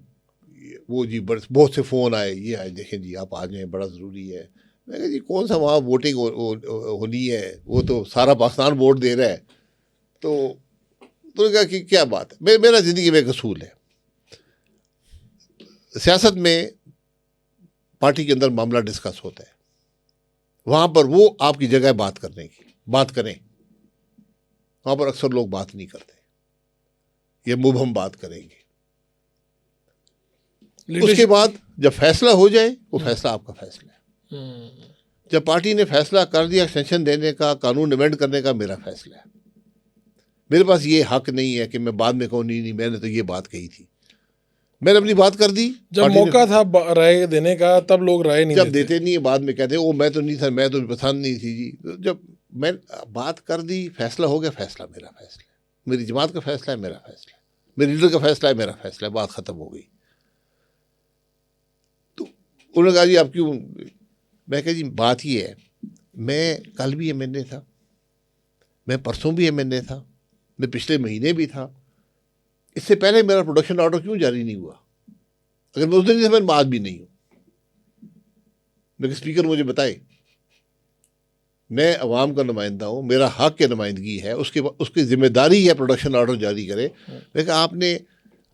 वो जी बहुत से फ़ोन आए, ये आए, देखें जी आप आ जाएं, बड़ा ज़रूरी है। मैं कहा जी कौन सा वहाँ वोटिंग होनी है, वो तो सारा पाकिस्तान वोट दे रहा है। तो उन्होंने कहा कि क्या बात है, मेरा ज़िंदगी में एक असूल है, सियासत में पार्टी के अंदर मामला डिस्कस होता है, वहाँ पर वो आपकी जगह बात करने की, बात करें। वहाँ पर अक्सर लोग बात नहीं करते, ये मुबहम बात करेंगे। उसके बाद जब फैसला हो जाए, वो फैसला आपका फैसला है। जब पार्टी ने फैसला कर दिया एक्सटेंशन देने का, कानून अमेंड करने का, मेरा फैसला है। मेरे पास ये हक नहीं है कि मैं बाद में कहूँ नहीं मैंने तो ये बात कही थी। मैंने अपनी बात कर दी। जब मौका था राय देने का, तब लोग राय नहीं देते नहीं है, बाद में कहते ओ मैं तो नहीं था, मैं तो पसंद नहीं थी जी। जब मैं बात कर दी, फैसला हो गया, फैसला मेरा फैसला है, मेरी जमात का फैसला है, मेरा फैसला है, मेरे लीडर का फैसला है, मेरा फैसला है, बात खत्म हो गई। तो उन्होंने कहा जी आप क्यों? मैं कहा जी बात ये है, मैं कल भी एमएनए था, मैं परसों भी एमएनए था, मैं पिछले महीने भी था, इससे पहले मेरा प्रोडक्शन ऑर्डर क्यों जारी नहीं हुआ? अगर मैं उस दिन से मैं बात भी नहीं हूँ, लेकिन स्पीकर मुझे बताए, मैं अवाम का नुमाइंदा हूँ, मेरा हक की नुमाइंदगी है, उसकी जिम्मेदारी है प्रोडक्शन ऑर्डर जारी करे। लेकिन आपने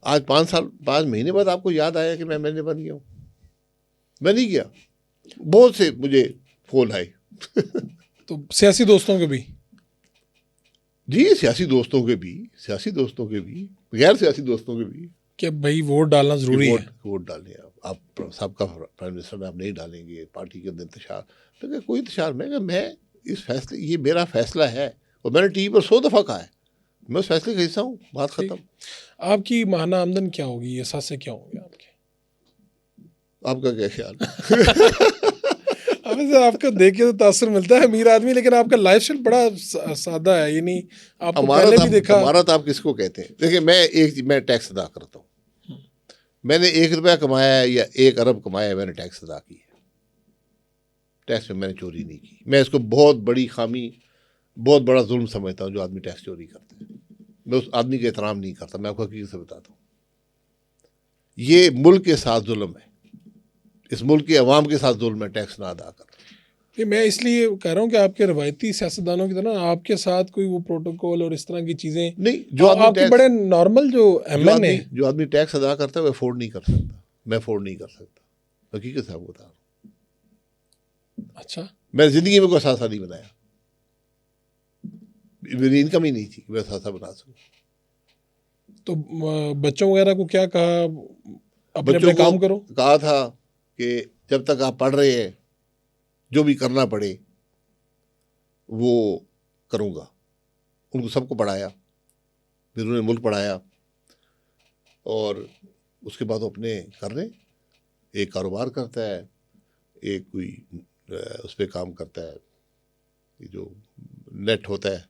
आज 5 महीने बाद आपको याद आया कि मैंने बन गया हूँ। मैं नहीं गया। बहुत से मुझे फोन आए। तो सियासी दोस्तों के भी? जी सियासी दोस्तों के भी, गैर सियासी दोस्तों के भी, कि भाई वोट डालना जरूरी है। वोट डालें आप सबका प्राइम मिनिस्टर में आप नहीं डालेंगे, पार्टी के अंदर इंतशार। तो कोई इंतशार, मैं इस फैसले, ये मेरा फैसला है और मैंने टीवी पर 100 दफ़ा कहा है, मैं उस फैसले का हिस्सा हूँ, बात खत्म। आपकी माहाना आमदन क्या होगी, ये सासे क्या होंगे आपके? आपका क्या ख्याल? आपको देख के तो तासुर मिलता है, अमीर आदमी, लेकिन आपका लाइफस्टाइल बड़ा सादा है। ये नहीं आपको पहले भी देखा। हमारा तो आप किसको कहते हैं? देखिए मैं टैक्स अदा करता हूँ। मैंने 1 रुपया कमाया है या 1 अरब कमाया है, मैंने टैक्स अदा की है। टैक्स में मैंने चोरी नहीं की। मैं इसको बहुत बड़ी खामी, बहुत बड़ा जुल्म समझता हूँ जो आदमी टैक्स चोरी करता है। मैं उस आदमी का एहतराम नहीं करता। मैं आपको हकीकत से बताता हूँ, ये मुल्क के साथ जुल्म है, इस मुल्क के अवाम के साथ जुल्म है टैक्स ना अदा करना। मैं इसलिए कह रहा हूँ कि आपके रवायती सियासतदानों की तरह आपके साथ कोई वो प्रोटोकॉल और इस तरह की चीज़ें नहीं, जो आपके बड़े नॉर्मल जो आदमी टैक्स अदा करता है वो अफोर्ड नहीं कर सकता। मैं अफोर्ड नहीं कर सकता, हकीकत से आपको बता रहा हूँ। अच्छा, मैं ज़िंदगी में कोई सासा नहीं बनाया, मेरी इनकम ही नहीं थी कि मैं सासा बना सकूँ। तो बच्चों वगैरह को क्या कहा? अपने काम करो। कहा था कि जब तक आप पढ़ रहे हैं, जो भी करना पड़े वो करूँगा। उनको सबको पढ़ाया, फिर उन्होंने मुल्क पढ़ाया, और उसके बाद अपने कर रहे, एक कारोबार करता है, एक कोई उस पर काम करता है, ये जो नेट होता है,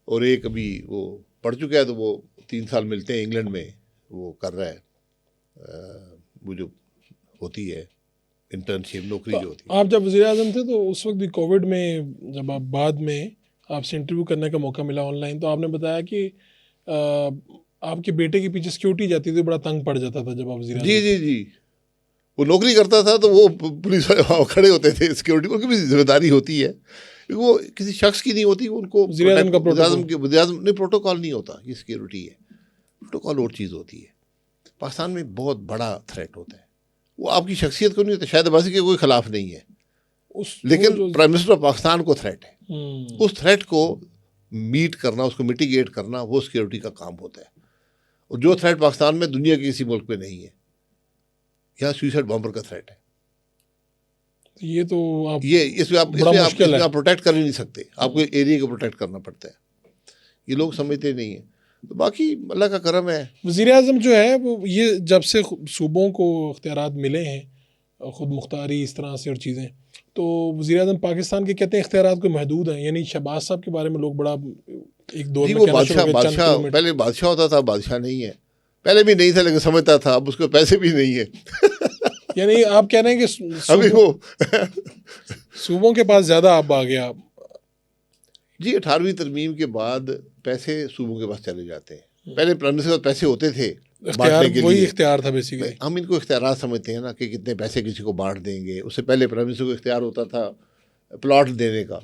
और एक अभी वो पढ़ चुका है तो वो 3 साल मिलते हैं इंग्लैंड में, वो कर रहा है वो जो होती है इंटर्नशिप, नौकरी जो होती है। आप जब वज़ीर आज़म थे तो उस वक्त भी कोविड में, जब आप बाद में आपसे इंटरव्यू करने का मौका मिला ऑनलाइन, तो आपने बताया कि आपके बेटे के पीछे सिक्योरिटी जाती थी, बड़ा तंग पड़ जाता था जब आप वज़ीर आज़म। जी वो नौकरी करता था तो वो पुलिस वाले खड़े होते थे, सिक्योरिटी उनकी भी जिम्मेदारी होती है, वो किसी शख्स की नहीं होती। उनको वज़ीर आज़म का प्रोटोकॉल नहीं होता, ये सिक्योरिटी है। प्रोटोकॉल और चीज़ होती है। पाकिस्तान में बहुत बड़ा थ्रेट होता है, वो आपकी शख्सियत को नहीं होता। शायद अब्बासी के कोई खिलाफ नहीं है, लेकिन प्राइम मिनिस्टर ऑफ पाकिस्तान को थ्रेट है। उस थ्रेट को मीट करना, उसको मिटिगेट करना, वो सिक्योरिटी का काम होता है। और जो थ्रेट पाकिस्तान में दुनिया के किसी मुल्क में नहीं है, यहाँ सुसाइड बॉम्बर का थ्रेट है। ये तो आप इसमें आप प्रोटेक्ट कर ही नहीं सकते, आपको एरिया को प्रोटेक्ट करना पड़ता है। ये लोग समझते नहीं है। तो बाकी अल्लाह का करम है। वज़ीर आज़म जो है वो, ये जब से सूबों को इख्तियारात मिले हैं, ख़ुद मुख्तारी इस तरह से और चीज़ें, तो वज़ीर आज़म पाकिस्तान के कहते हैं इख्तियारात को महदूद हैं। यानी शहबाज साहब के बारे में लोग बड़ा एक दौर में बादशाह पहले बादशाह होता था, बादशाह नहीं है। पहले भी नहीं था लेकिन समझता था, अब उसके पैसे भी नहीं है। यानी आप कह रहे हैं कि अभी वो सूबों के पास ज़्यादा अब आ गया। जी 18वीं तरमीम के बाद पैसे सूबों के पास चले जाते हैं। पहले प्राइम मिनिस्टर के पास पैसे होते थे इख्तियार, बांटने के वही लिए। इख्तियार था बेसिकली। हम इनको इख्तियार समझते हैं ना कि कितने पैसे किसी को बांट देंगे। उससे पहले प्राइम मिनिस्टर को इख्तियार होता था प्लॉट देने का,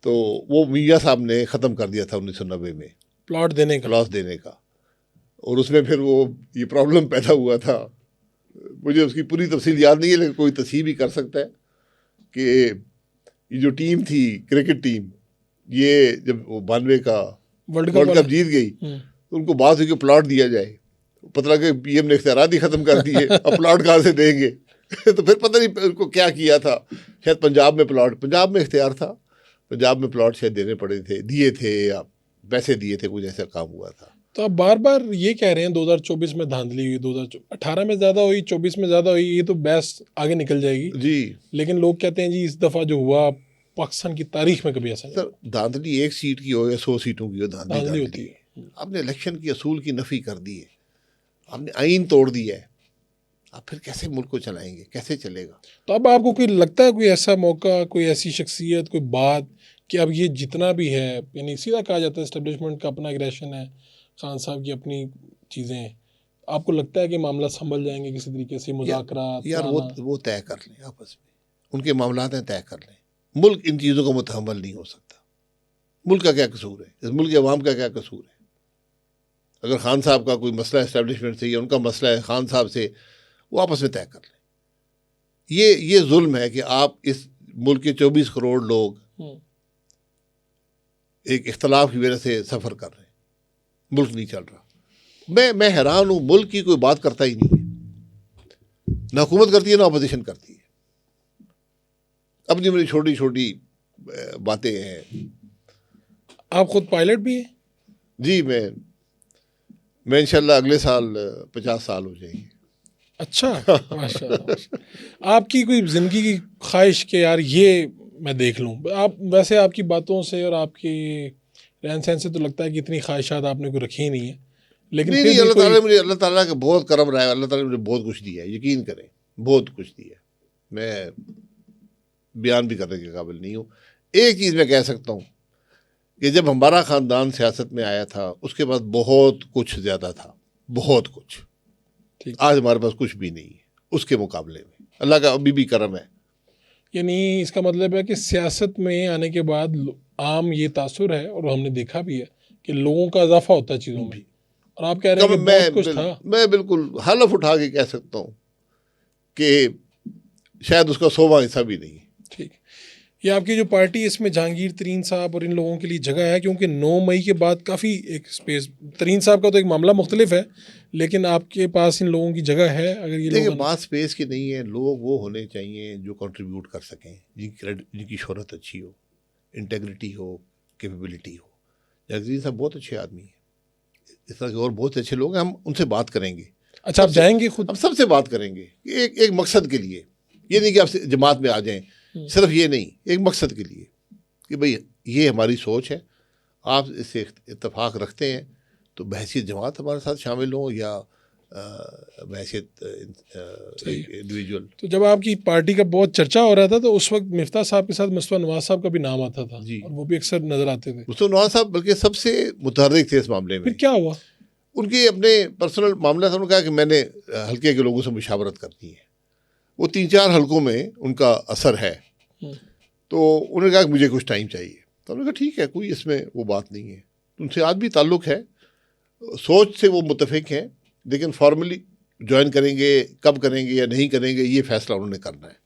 तो वो मियाँ साहब ने ख़त्म कर दिया था 1990 में प्लॉट देने का। और उसमें फिर वो ये प्रॉब्लम पैदा हुआ था। मुझे उसकी पूरी तफसील याद नहीं है, लेकिन कोई तस्हीर भी कर सकता है कि ये जो टीम थी क्रिकेट टीम, ये जब वो 92 का वर्ल्ड कप जीत गई तो उनको बात हुई कि प्लॉट दिया जाए। पता लगा पीएम ने इख्तियारात ही ख़त्म कर दिए, अब प्लॉट कहाँ से देंगे। तो फिर पता नहीं उनको क्या किया था, शायद पंजाब में इख्तियार था, पंजाब में प्लॉट शायद देने पड़े थे, दिए थे या पैसे दिए थे, कुछ ऐसा काम हुआ था। तो आप बार बार ये कह रहे हैं 2024 में धांधली हुई, 2018 में ज़्यादा हुई, 24 में ज़्यादा हुई, ये तो बहस आगे निकल जाएगी जी। लेकिन लोग कहते हैं जी इस दफ़ा जो हुआ पाकिस्तान की तारीख में कभी ऐसा नहीं। सर धांधली 1 सीट की हो या 100 सीटों की हो, धांधली होती है। आपने इलेक्शन की असूल की नफ़ी कर दी है, आपने आइन तोड़ दिया है, आप फिर कैसे मुल्क को चलाएंगे, कैसे चलेगा। तो अब आपको कोई लगता है कोई ऐसा मौका, कोई ऐसी शख्सियत, कोई बात कि अब ये जितना भी है, यानी सीधा कहा जाता है एस्टेब्लिशमेंट का अपना एग्रेशन है, खान साहब की अपनी चीज़ें, आपको लगता है कि मामला संभल जाएंगे किसी तरीके से, मुज़ाकरात? यार वो तय कर लें आपस में, उनके मामलात हैं, तय कर लें। मुल्क इन चीज़ों को मुतहम्मल नहीं हो सकता। मुल्क का क्या कसूर है, इस मुल्क के अवाम का क्या कसूर है। अगर खान साहब का कोई मसला एस्टेब्लिशमेंट से या उनका मसला है खान साहब से, वो आपस में तय कर लें। ये जुल्म है कि आप इस मुल्क के 24 करोड़ लोग एक इख्तलाफ की वजह से सफ़र कर रहे हैं, मुल्क नहीं चल रहा। मैं हैरान हूँ, मुल्क की कोई बात करता ही नहीं है, ना हुकूमत करती है ना अपोजिशन करती है। अपनी मेरी छोटी छोटी बातें हैं। आप खुद पायलट भी हैं? जी मैं इंशाल्लाह अगले साल 50 साल हो जाएंगे। अच्छा, माशाल्लाह। आपकी कोई ज़िंदगी की ख्वाहिश के यार ये मैं देख लूँ? आप वैसे आपकी बातों से और आपकी रहन सहन से तो लगता है कि इतनी ख्वाहिशात आपने कोई रखी ही नहीं है, लेकिन नहीं, अल्लाह ताला का बहुत करम रहा है। अल्लाह ताला ने मुझे बहुत कुछ दिया है, यकीन करें, बहुत कुछ दिया है। मैं बयान भी करने के काबिल नहीं हूँ। एक चीज़ मैं कह सकता हूँ कि जब हमारा ख़ानदान सियासत में आया था उसके बाद बहुत कुछ ज़्यादा था, बहुत कुछ। आज हमारे पास कुछ भी नहीं है उसके मुकाबले में। अल्लाह का अभी भी करम है। यानी इसका मतलब है कि सियासत में आने के बाद आम ये तासुर है, और हमने देखा भी है कि लोगों का इजाफा होता है चीज़ों में, और आप कह रहे हैं कि बहुत कुछ था। मैं बिल्कुल हलफ उठा के कह सकता हूँ कि शायद उसका 100वां हिस्सा भी नहीं है। ठीक, ये आपकी जो पार्टी, इसमें जहांगीर तरीन साहब और इन लोगों के लिए जगह है, क्योंकि 9 मई के बाद काफ़ी एक स्पेस, तरीन साहब का तो एक मामला मुख्तलिफ है, लेकिन आपके पास इन लोगों की जगह है। अगर ये देखिए बात स्पेस की नहीं है, लोग वो होने चाहिए जो कंट्रीब्यूट कर सकें, जिनकी शोहरत अच्छी हो, इंटेग्रिटी हो, कैपेबिलिटी हो। जहांगीर साहब बहुत अच्छे आदमी हैं, इस तरह के और बहुत अच्छे लोग हैं, हम उनसे बात करेंगे। अच्छा, आप जाएंगे खुद? हम सबसे बात करेंगे एक मकसद के लिए। ये नहीं कि आप जमात में आ जाएं, सिर्फ ये नहीं, एक मकसद के लिए कि भाई ये हमारी सोच है, आप इससे इत्तेफाक रखते हैं तो बहैसियत जमात हमारे साथ शामिल हो या बहैसियत इंडिविजुअल। तो जब आपकी पार्टी का बहुत चर्चा हो रहा था तो उस वक्त मिफ्ता साहब के साथ मुस्तफा नवाज साहब का भी नाम आता था जी, और वो भी अक्सर नजर आते थे। मुस्तफा नवाज साहब बल्कि सबसे मुतहर्रिक थे इस मामले में। फिर क्या हुआ? उनके अपने पर्सनल मामला था। उन्होंने कहा कि मैंने हल्के के लोगों से मुशावरत करनी है, वो 3-4 हलकों में उनका असर है, तो उन्होंने कहा कि मुझे कुछ टाइम चाहिए। तो उन्होंने कहा ठीक है, कोई इसमें वो बात नहीं है, उनसे आज भी ताल्लुक़ है, सोच से वो मुतफिक हैं, लेकिन फॉर्मली ज्वाइन करेंगे, कब करेंगे या नहीं करेंगे ये फैसला उन्होंने करना है।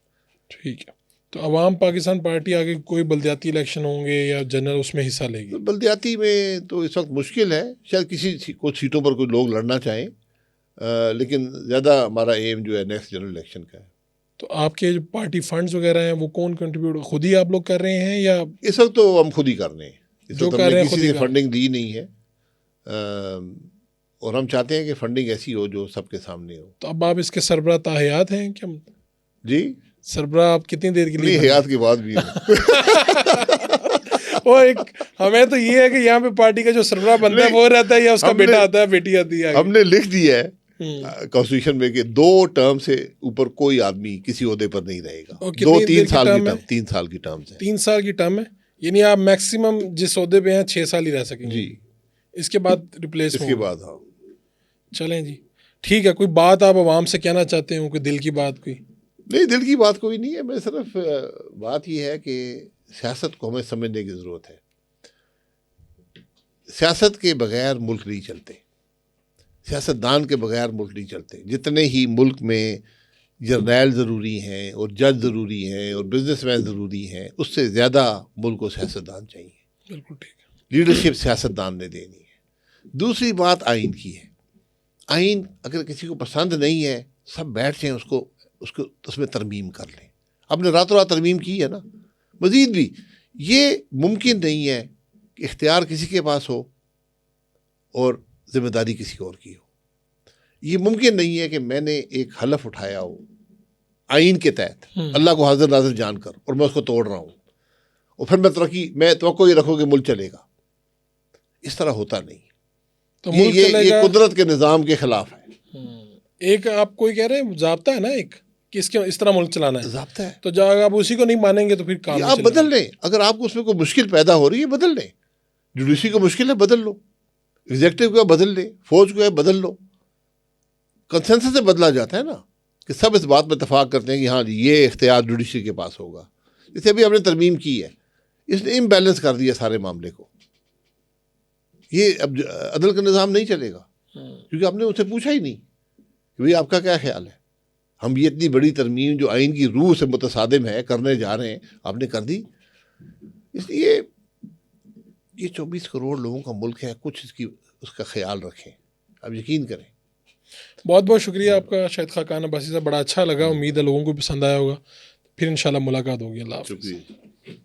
ठीक है, तो अवाम पाकिस्तान पार्टी आगे कोई बल्दियाती इलेक्शन होंगे या जनरल उसमें हिस्सा लेगी? तो बल्दियाती में तो इस वक्त मुश्किल है, शायद किसी कुछ सीटों पर कोई लोग लड़ना चाहें, लेकिन ज़्यादा हमारा एम जो है नेक्स्ट जनरल इलेक्शन का है। तो आपके जो पार्टी फंड्स वगैरह हैं वो कौन कंट्रीब्यूट, खुद ही आप लोग कर रहे हैं या? इस वक्त तो हम खुद ही कर रहे हैं, इस जो वक्त कर रहे हैं किसी खुद ही से फंडिंग दी नहीं है, और हम चाहते हैं कि फंडिंग ऐसी हो जो सबके सामने हो। तो अब आप इसके सरबराह ताहयात हैं क्या? जी, सरबराह आप कितनी देर के लिए? हयात की बात भी है। वो एक हमें तो ये है कि यहाँ पे पार्टी का जो सरबराह बनता है वो रहता है या उसका बेटा आता है बेटी आती है आगे। हमने लिख दिया है कॉन्स्टिट्यूशन में कि 2 टर्म से ऊपर कोई आदमी किसी ओहदे पर नहीं रहेगा। और कितनी 2-3 देर की साल की टर्म है? टर्म, 3 साल की टर्म है। 3 साल की टर्म है, यानी आप मैक्सिमम जिस ओहदे पे हैं 6 साल ही रह सकेंगे जी, इसके बाद रिप्लेस इसके बाद हाँ। चलें जी, ठीक है। कोई बात आप आवाम से कहना चाहते हो, कोई दिल की बात कोई? नहीं, दिल की बात कोई नहीं है। मैं सिर्फ बात यह है कि सियासत को हमें समझने की ज़रूरत है। सियासत के बगैर मुल्क नहीं चलते, सियासतदान के बगैर मुल्क नहीं चलते। जितने ही मुल्क में जर्नैल ज़रूरी हैं और जज ज़रूरी हैं और बिजनेसमैन ज़रूरी हैं, उससे ज़्यादा मुल्क को सियासतदान चाहिए। बिल्कुल ठीक है। लीडरशिप सियासतदान ने देनी है। दूसरी बात आइन की है। आइन अगर किसी को पसंद नहीं है, सब बैठ जाएं, उसको उसमें तरमीम कर लें। आपने रातों रात तरमीम की है ना। मज़ीद भी ये मुमकिन नहीं है कि इख्तियार किसी के पास हो और ज़िम्मेदारी किसी और की हो। ये मुमकिन नहीं है कि मैंने एक हलफ उठाया हो आइन के तहत, अल्लाह को हाजिर नाज़िर जानकर, और मैं उसको तोड़ रहा हूँ और फिर मैं तो ये रखूँ कि मुल्क चलेगा। इस तरह होता नहीं। तो ये कुदरत के निज़ाम के खिलाफ है। एक आप कोई कह रहे हैं ज़ाब्ता है ना एक कि इसके इस तरह मुल्क चलाना है, ज़ाब्ता है। तो जब आप उसी को नहीं मानेंगे तो फिर काम आप बदल लें। अगर आपको उसमें कोई मुश्किल पैदा हो रही है, बदल लें। जुडिशरी को मुश्किल है, बदल लो। एग्जेक्टिव को बदल ले, फौज को है बदल लो। कंसेंसस से बदला जाता है ना, कि सब इस बात में इत्तेफाक करते हैं कि हाँ ये इख्तियार जुडिशरी के पास होगा। जैसे अभी हमने तरमीम की है, इसने इम्बैलेंस कर दिया सारे मामले को। ये अब अदल का निज़ाम नहीं चलेगा, क्योंकि आपने उनसे पूछा ही नहीं कि भाई आपका क्या ख्याल है। हम ये इतनी बड़ी तरमीम जो आइन की रूह से मुतसादिम है करने जा रहे हैं, आपने कर दी। इसलिए ये 24 करोड़ लोगों का मुल्क है, कुछ उसका ख्याल रखें। आप यकीन करें। बहुत बहुत शुक्रिया आपका शाहिद खाकान अब्बासी साहब, बड़ा अच्छा लगा। उम्मीद है लोगों को पसंद आया होगा। फिर इंशाल्लाह मुलाकात होगी। अल्लाह हाफ़िज़। शुक्रिया।